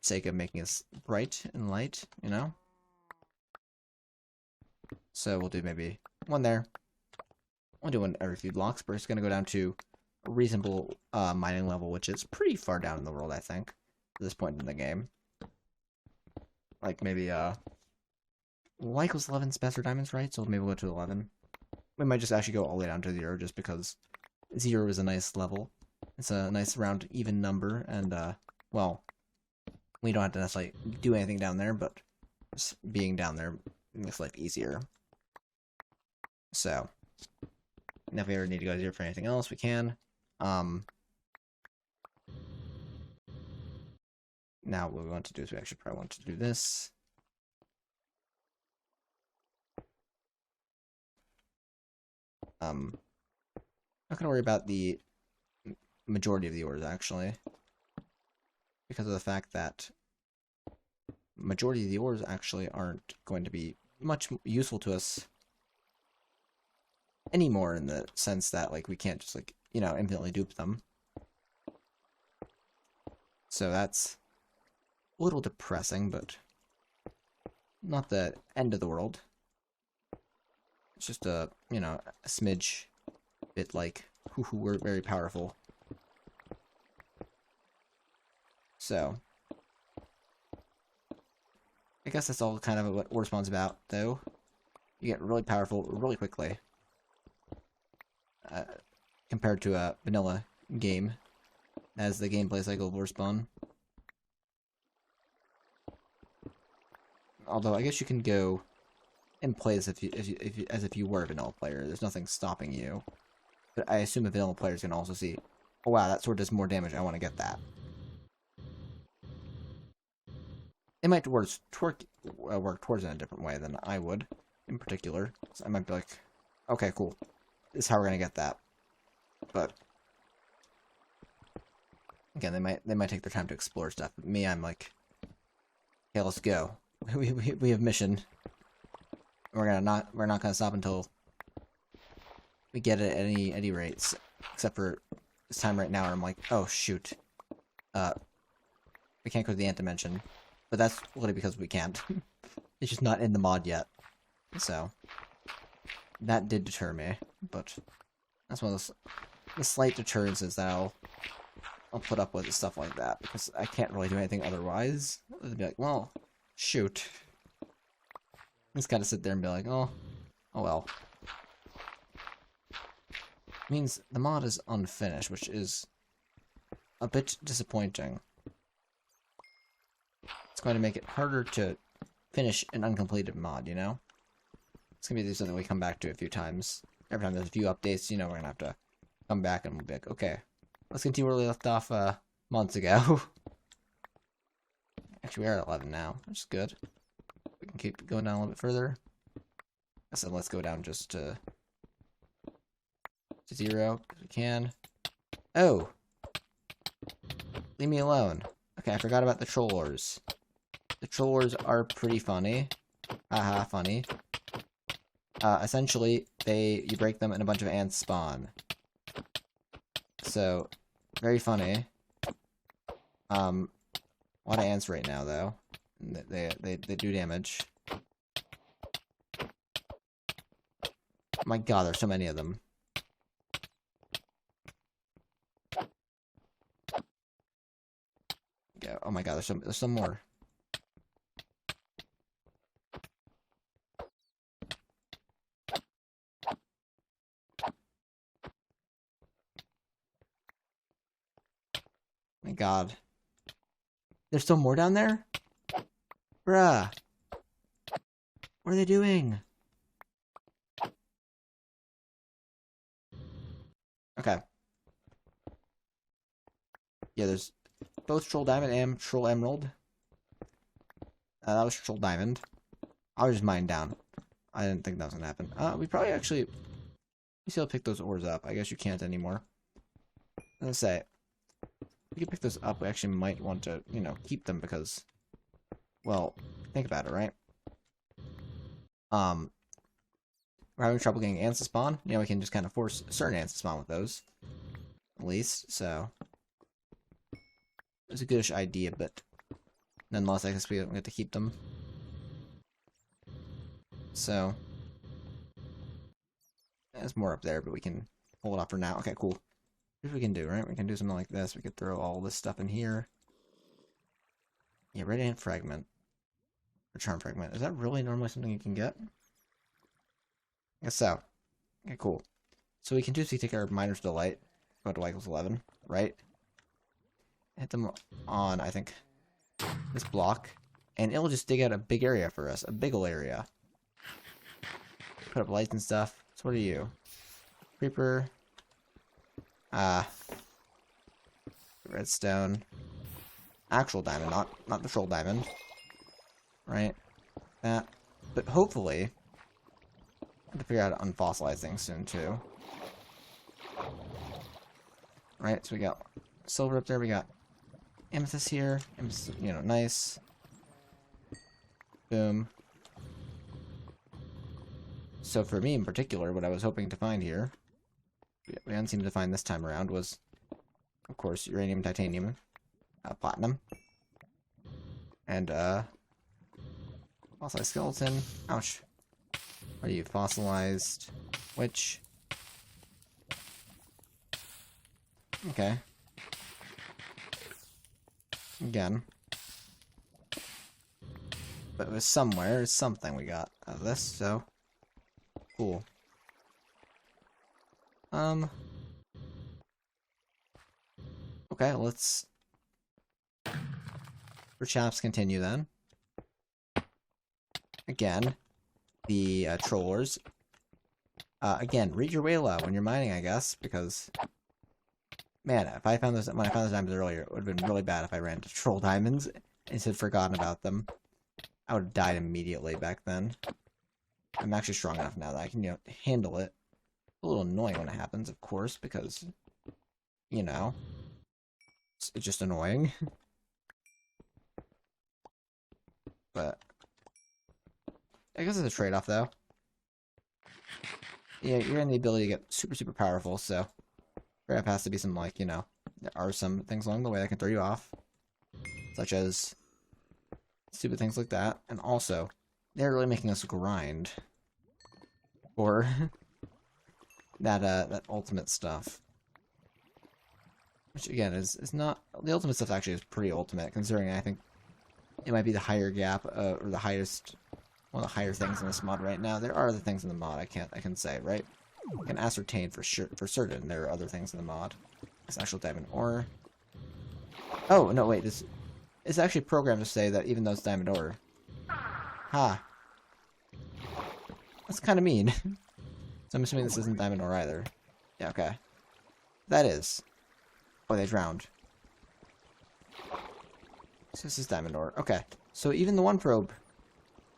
sake of making us bright and light, you know? So we'll do maybe one there. We'll do one every few blocks, but it's going to go down to a reasonable mining level, which is pretty far down in the world, I think, at this point in the game. Like maybe, like was 11 Spencer Diamonds, right? So maybe we'll go to 11. We might just actually go all the way down to 0, just because 0 is a nice level. It's a nice round, even number, and, well, we don't have to necessarily do anything down there, but just being down there makes life easier. So, and if we ever need to go here for anything else, we can. Now what we want to do is we actually probably want to do this. Not gonna worry about the majority of the ores, actually, because of the fact that majority of the ores actually aren't going to be much useful to us anymore, in the sense that, like, we can't just, like, you know, infinitely dupe them. So that's a little depressing, but not the end of the world. It's just a, you know, a smidge bit like, hoo-hoo, we're very powerful. So, I guess that's all kind of what ore spawn's about, though. You get really powerful really quickly. Compared to a vanilla game, as the gameplay cycle of ore spawn. Although I guess you can go and play as if you were a vanilla player. There's nothing stopping you. But I assume a vanilla player is going to also see, oh wow, that sword does more damage. I want to get that. It might work towards it in a different way than I would, in particular. So I might be like, okay, cool. This is how we're gonna get that. But again, they might take their time to explore stuff. But me, I'm like, okay, let's go. We have mission. We're not gonna stop until we get it at any rates, except for this time right now where I'm like, oh shoot, we can't go to the ant dimension, but that's literally because we can't. It's just not in the mod yet, so that did deter me. But that's one of the slight deterrences that I'll put up with stuff like that, because I can't really do anything otherwise. I'd be like, well, shoot. Just gotta sit there and be like, oh well. Means the mod is unfinished, which is a bit disappointing. It's going to make it harder to finish an uncompleted mod, you know? It's gonna be something we come back to a few times. Every time there's a few updates, you know, we're gonna have to come back and we'll be like, okay, let's continue where we left off months ago. Actually, we are at 11 now, which is good. We can keep going down a little bit further. I said let's go down just to 0 if we can. Oh! Leave me alone. Okay, I forgot about the trollers. The trollers are pretty funny. Haha, funny. Essentially, you break them and a bunch of ants spawn. So, very funny. A lot of ants right now, though. They do damage. My god, there's so many of them. Yeah, oh my god, there's some more. My god. There's still more down there? Bruh. What are they doing? Okay. Yeah, there's both Troll Diamond and Troll Emerald. That was Troll Diamond. I was just mining down. I didn't think that was gonna happen. We probably actually... You still pick those ores up. I guess you can't anymore. Let's say... We can pick those up. We actually might want to, you know, keep them because... Well, think about it, right? We're having trouble getting ants to spawn. You know, we can just kind of force certain ants to spawn with those. At least, so... It's a goodish idea, but... Nonetheless, I guess we have to keep them. So... There's more up there, but we can hold off for now. Okay, cool. Here's what we can do, right? We can do something like this. We could throw all this stuff in here. Yeah, red ant fragment. Or charm fragment. Is that really normally something you can get? I guess so. Okay, cool. So we can just take our Miner's Delight. Go to equals 11, right? Hit them on, I think, this block. And it'll just dig out a big area for us. A big ol' area. Put up lights and stuff. So what are you? Creeper. Redstone. Actual diamond, not the troll diamond. Right? That. But hopefully, I have to figure out how to unfossilize things soon too. Right, so we got silver up there, we got amethyst here. Amethyst, you know, nice. Boom. So for me in particular, what I was hoping to find here, we hadn't seemed to find this time around, was, of course, uranium, titanium, platinum, and, fossilized skeleton. Ouch. Are you fossilized? Which? Okay. Again. But it was somewhere, it's something we got out of this, so... Cool. Okay, let's... Perhaps continue then. Again, the trollers. Again, read your way aloud when you're mining, I guess, because... Man, if I found this when I found those diamonds earlier, it would have been really bad if I ran into troll diamonds and had forgotten about them, I would have died immediately back then. I'm actually strong enough now that I can, handle it. A little annoying when it happens, of course, because, it's just annoying. But I guess it's a trade-off, though. Yeah, you're in the ability to get super, super powerful, so there has to be some, there are some things along the way that can throw you off, such as stupid things like that, and also, they're really making us grind for that ultimate stuff. Which, again, is not... The ultimate stuff actually is pretty ultimate, considering I think it might be the higher gap, or the highest... One of the higher things in this mod right now. There are other things in the mod, I can say, right? I can ascertain for certain there are other things in the mod. It's actual diamond ore. Oh, no, wait, it's actually programmed to say that even though it's diamond ore. Ha. That's kind of mean. So I'm assuming this isn't diamond ore either. Yeah, okay. That is. Oh, they drowned. So this is diamond ore. Okay. So even the one probe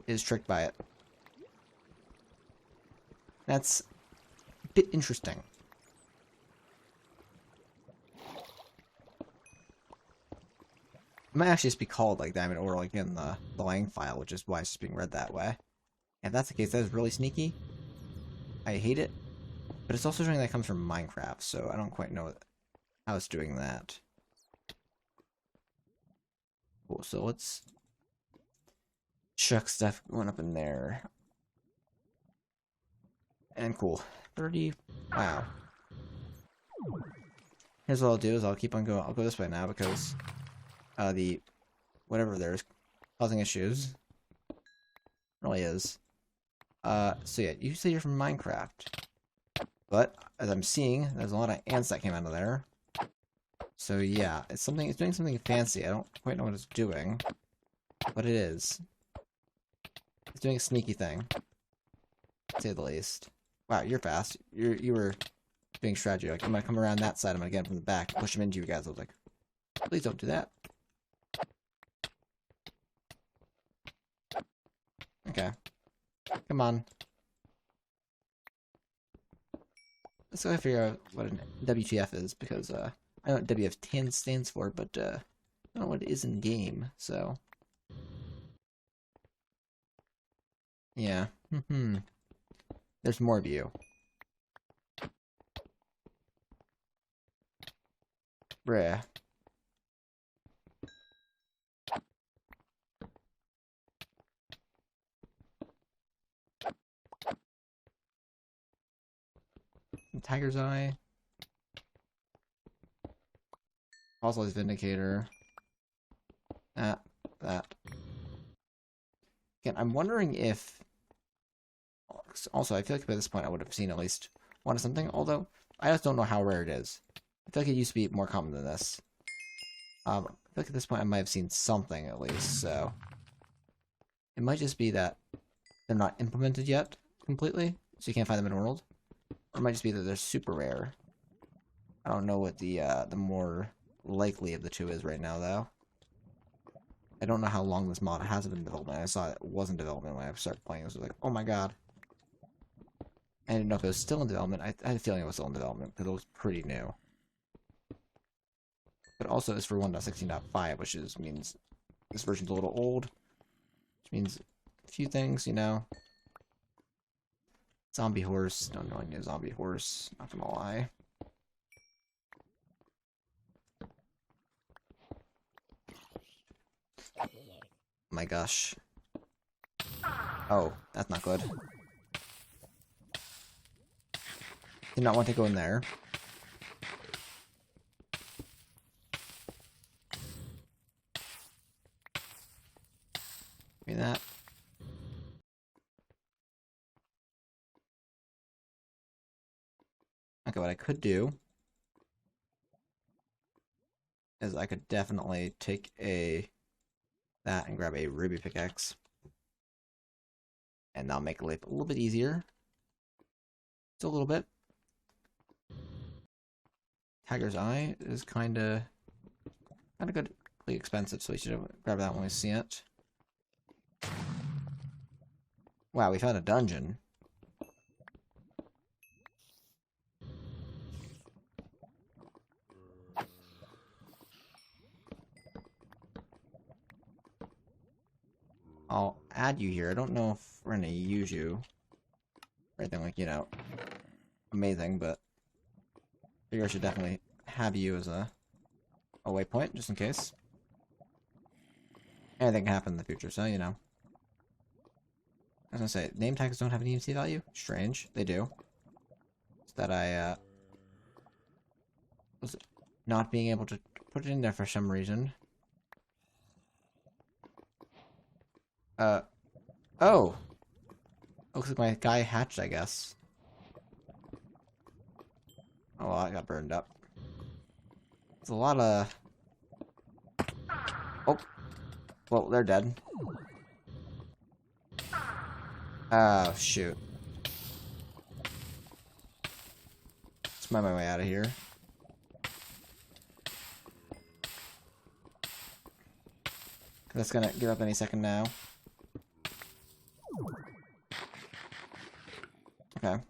is tricked by it. That's a bit interesting. It might actually just be called like diamond ore, like in the lang file, which is why it's just being read that way. If that's the case, that is really sneaky. I hate it. But it's also showing that it comes from Minecraft, so I don't quite know how it's doing that. Cool, so let's chuck stuff going up in there. And cool. 30. Wow. Here's what I'll do is I'll keep on going. I'll go this way now because the whatever there is causing issues. It really is. So yeah, you say you're from Minecraft. But as I'm seeing, there's a lot of ants that came out of there. So yeah, it's doing something fancy. I don't quite know what it's doing. But it is. It's doing a sneaky thing. To say the least. Wow, you're fast. You were doing strategy. Like, I'm gonna come around that side, I'm gonna get him from the back, push him into you guys. I was like, please don't do that. Okay. Come on. Let's go figure out what an WTF is, because I know what WF10 stands for, but I don't know what it is in game, so. Yeah. There's more of you. Bruh. Tiger's Eye. Fossilized Vindicator. That. Again, I'm wondering if... Also, I feel like by this point I would have seen at least one of something, although I just don't know how rare it is. I feel like it used to be more common than this. I feel like at this point I might have seen something at least, so... It might just be that they're not implemented yet completely, so you can't find them in the world. Or it might just be that they're super rare. I don't know what the more likely of the two is right now, though. I don't know how long this mod has been in development. I saw it was in development when I started playing. I was like, oh my god. I didn't know if it was still in development. I had a feeling it was still in development, because it was pretty new. But also, it's for 1.16.5, which means this version's a little old. Which means a few things, Zombie horse. Don't know any zombie horse. Not gonna lie. Oh my gosh. Oh, that's not good. Did not want to go in there. Give me that. Okay, what I could do is I could definitely take that and grab a ruby pickaxe. And that'll make life a little bit easier. Just a little bit. Tiger's Eye is kinda good. pretty expensive, so we should grab that when we see it. Wow, we found a dungeon. I'll add you here. I don't know if we're gonna use you or anything like, you know, amazing, but I figure I should definitely have you as a waypoint, just in case. Anything can happen in the future, so, you know. I was gonna say, name tags don't have an EMC value? Strange. They do. It's that I, was not being able to put it in there for some reason. Oh! Looks like my guy hatched, I guess. Oh, well, I got burned up. There's a lot of... Oh! Well, they're dead. Oh, shoot. Let's find my way out of here. That's gonna give up any second now. Okay.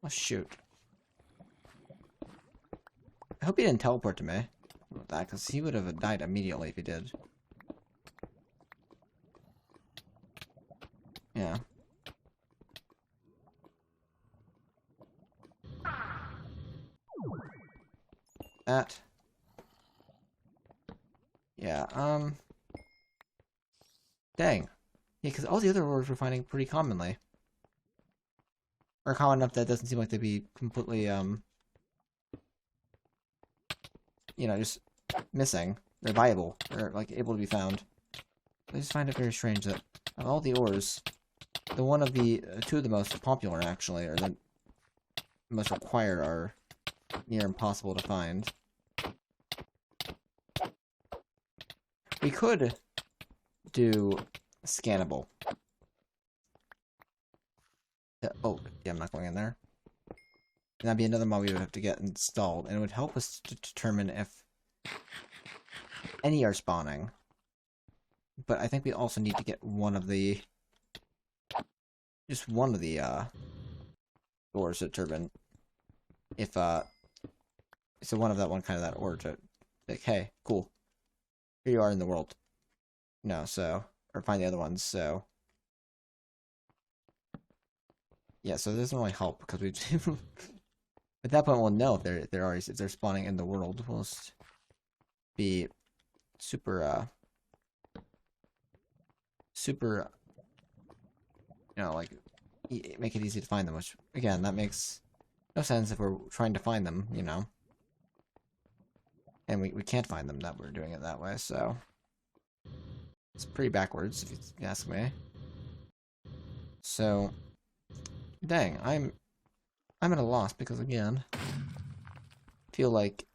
Oh, shoot. I hope he didn't teleport to me with that, because he would have died immediately if he did. Yeah. That. Yeah, dang. Yeah, because all the other ores we're finding pretty commonly. Or common enough that it doesn't seem like they'd be completely, you know, just missing. They're viable. They're, like, able to be found. I just find it very strange that of all the ores, the one of the, two of the most popular, actually, or the most required are near impossible to find. We could do scannable. Oh, yeah, I'm not going in there. And that'd be another mod we would have to get installed, and it would help us to determine if any are spawning. But I think we also need to get one of the... just one of the, doors to determine if, so one of that one kind of that order to, like, hey, cool. Here you are in the world. No, so... or find the other ones, so... yeah, so it doesn't really help, because we... at that point, we'll know if they're spawning in the world. We'll just be super, super... you know, like, make it easy to find them, which, again, that makes no sense if we're trying to find them, you know? And we can't find them that we're doing it that way, so... it's pretty backwards, if you ask me. So... dang, I'm at a loss, because, again... I feel like...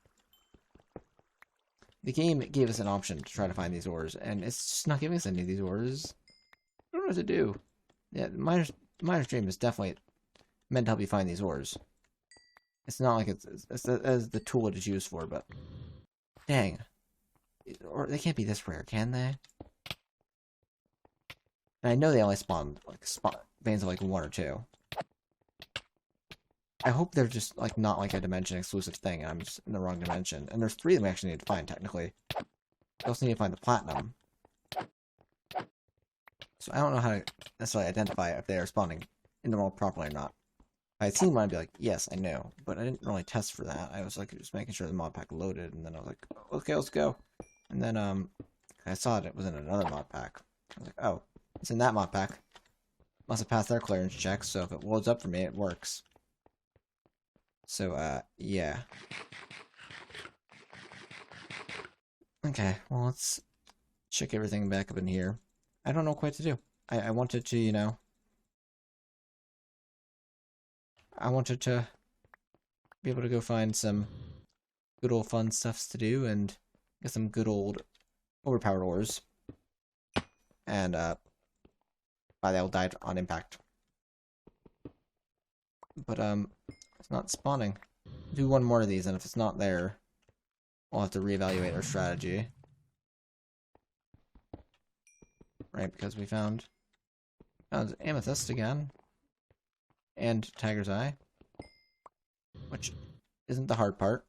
the game gave us an option to try to find these ores, and it's just not giving us any of these ores. I don't know what to do. Yeah, Miner's Dream is definitely meant to help you find these ores. It's not like it's as the tool it is used for, but... dang. Or they can't be this rare, can they? And I know they only spawn, like, veins of, like, 1 or 2. I hope they're just, like, not, like, a dimension-exclusive thing, and I'm just in the wrong dimension. And there's 3 that we actually need to find, technically. We also need to find the platinum. So I don't know how to necessarily identify if they are spawning in the world properly or not. If I had seen one, I'd be like, yes, I know. But I didn't really test for that. I was, like, just making sure the mod pack loaded, and then I was like, okay, let's go. And then, I saw it was in another mod pack. I was like, oh, it's in that mod pack. Must have passed their clearance check, so if it loads up for me, it works. So, yeah. Okay, well, let's check everything back up in here. I don't know quite what to do. I wanted to, you know... I wanted to be able to go find some good old fun stuffs to do and get some good old overpowered ores. And, they'll die on impact. But, it's not spawning. Do one more of these, and if it's not there, we'll have to reevaluate our strategy. Right, because we found amethyst again. And tiger's eye. Which isn't the hard part.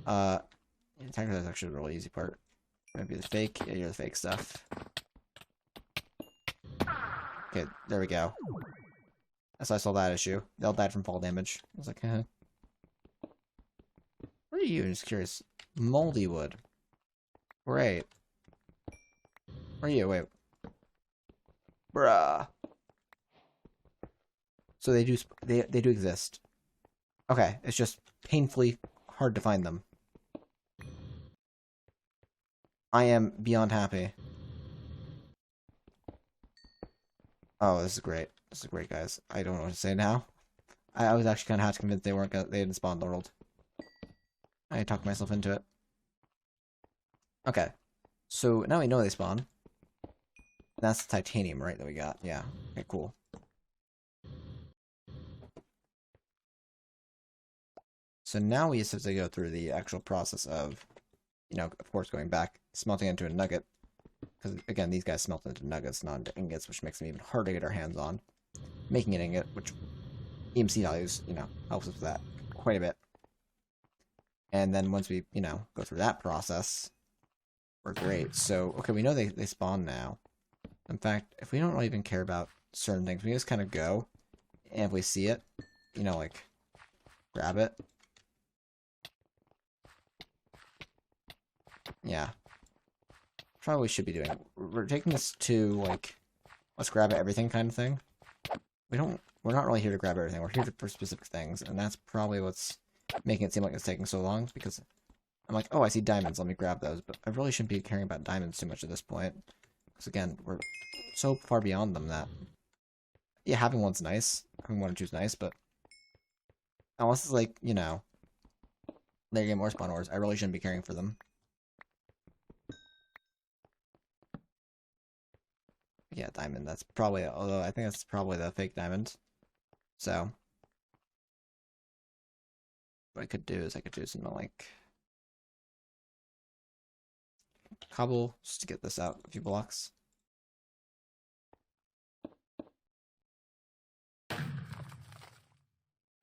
Tiger's eye is actually the really easy part. Maybe the fake. Yeah, you're the fake stuff. Okay, there we go. So I saw that issue. They all died from fall damage. I was like, What are you? I'm just curious. Moldy wood. Great. Where are you? Wait. Bruh. So they do exist. Okay, it's just painfully hard to find them. I am beyond happy. Oh, this is great. This is great, guys. I don't know what to say now. I was actually kind of half convinced they didn't spawn in the world. I talked myself into it. Okay. So now we know they spawn. That's the titanium, right, that we got. Yeah. Okay, cool. So now we just have to go through the actual process of, of course, going back, smelting into a nugget. Because, again, these guys smelt into nuggets, not into ingots, which makes them even harder to get our hands on. Making an ingot, which EMC values, helps us with that quite a bit. And then once we, go through that process, we're great. So, okay, we know they spawn now. In fact, if we don't really even care about certain things, we just kind of go, and if we see it, like, grab it. Yeah. Probably should be doing it. We're taking this to, like, let's grab everything kind of thing. We're not really here to grab everything. We're here for specific things, and that's probably what's making it seem like it's taking so long, because I'm like, oh, I see diamonds, let me grab those, but I really shouldn't be caring about diamonds too much at this point, because again, we're so far beyond them that, yeah, having one's nice, having one or two's nice, but unless it's like, they get more spawn ores, I really shouldn't be caring for them. Yeah, diamond, that's probably, although I think that's probably the fake diamond. So, what I could do is I could do something like cobble, just to get this out a few blocks.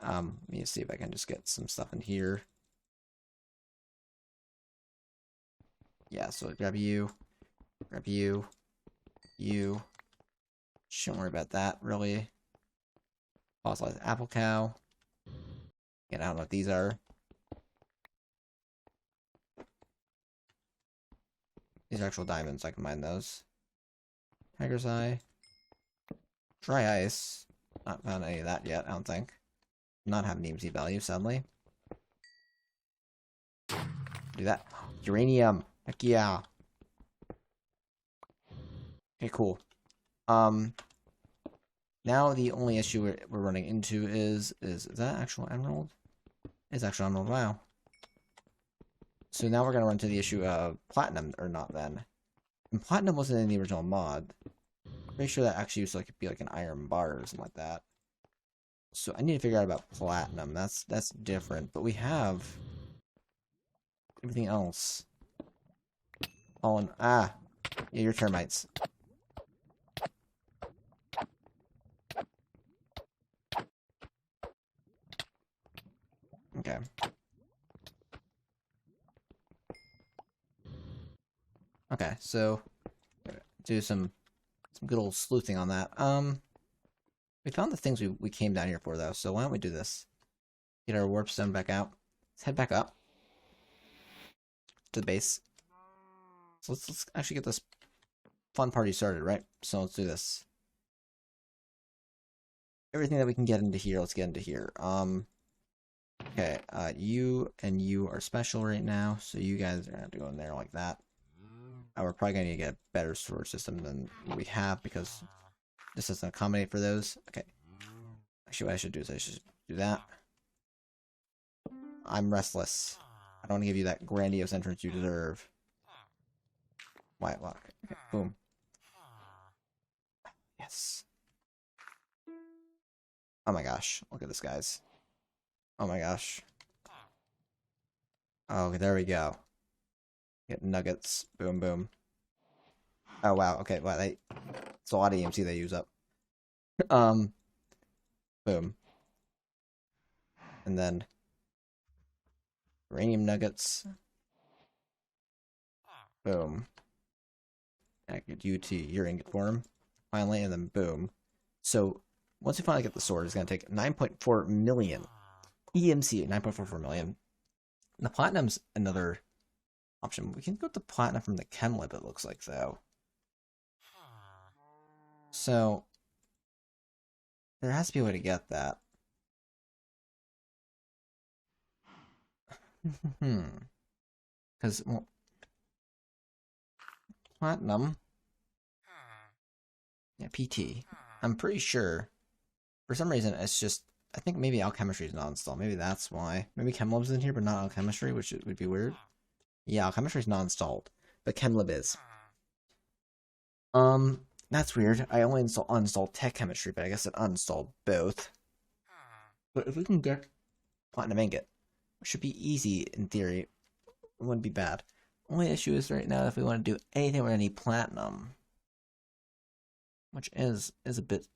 Let me see if I can just get some stuff in here. Yeah, so grab you, you. Shouldn't worry about that, really. Fossilized apple cow. Again, I don't know what these are. These are actual diamonds, I can mine those. Tiger's eye. Dry ice. Not found any of that yet, I don't think. Not have an EMC value, sadly. Do that. Uranium! Heck yeah! Okay, cool. Now the only issue we're running into is that actual emerald? It's actual emerald, wow. So now we're gonna run into the issue of platinum, or not then. And platinum wasn't in the original mod. Pretty sure that actually used to be like an iron bar or something like that. So I need to figure out about platinum. That's different. But we have everything else. Oh, yeah, your termites. Okay. Okay, so do some good old sleuthing on that. We found the things we came down here for though, so why don't we do this? Get our warp stone back out. Let's head back up to the base. So let's actually get this fun party started, right? So let's do this. Everything that we can get into here, let's get into here. Okay, you and you are special right now, so you guys are gonna have to go in there like that. We're probably gonna need to get a better storage system than we have because this doesn't accommodate for those. Okay. Actually, what I should do is I should do that. I'm restless. I don't want to give you that grandiose entrance you deserve. White lock. Okay, boom. Yes. Oh my gosh. Look at this, guys. Oh my gosh. Oh, there we go. Get nuggets. Boom, boom. Oh, wow. Okay, wow, it's a lot of EMC they use up. Boom. And then uranium nuggets. Boom. I get you to your ingot form. Finally, and then boom. So, once we finally get the sword, it's going to take 9.4 million. EMC, 9.44 million. And the platinum's another option. We can go with the platinum from the chem lab, it looks like, though. So, there has to be a way to get that. Because, well, platinum. Yeah, PT. I'm pretty sure. For some reason, it's just. I think maybe alchemistry is not installed. Maybe that's why. Maybe chem-lab's in here, but not alchemistry, which would be weird. Yeah, alchemistry is not installed, but chem-lab is. That's weird. I only uninstalled tech chemistry, but I guess it uninstalled both. But if we can get platinum ingot, which should be easy in theory, it wouldn't be bad. Only issue is right now if we want to do anything, we're gonna need platinum, which is a bit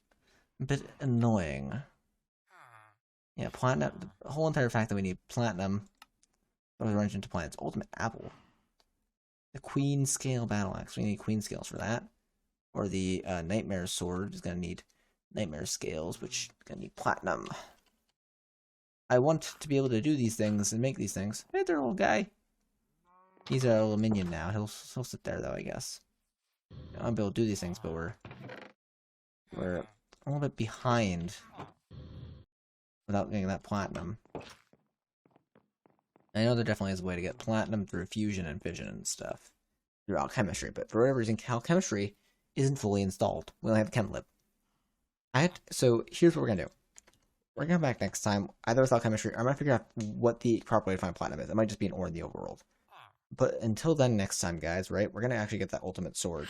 annoying. Yeah, platinum. The whole entire fact that we need platinum runs into planet's ultimate apple. The Queen Scale Battle Axe. We need Queen Scales for that. Or the Nightmare Sword is going to need Nightmare Scales, which is going to need platinum. I want to be able to do these things and make these things. Hey there, little guy. He's our little minion now. He'll sit there, though, I guess. I'll be able to do these things, but we're a little bit behind without getting that platinum. I know there definitely is a way to get platinum through fusion and fission and stuff. Through alchemistry, but for whatever reason, alchemistry isn't fully installed. We only have chem-lib. So here's what we're gonna do. We're gonna come back next time, either with alchemistry, or I'm gonna figure out what the proper way to find platinum is. It might just be an ore in the overworld. But until then, next time, guys, right? We're gonna actually get that ultimate sword.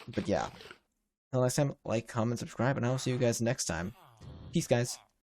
But yeah. Until next time, like, comment, subscribe, and I will see you guys next time. Peace, guys.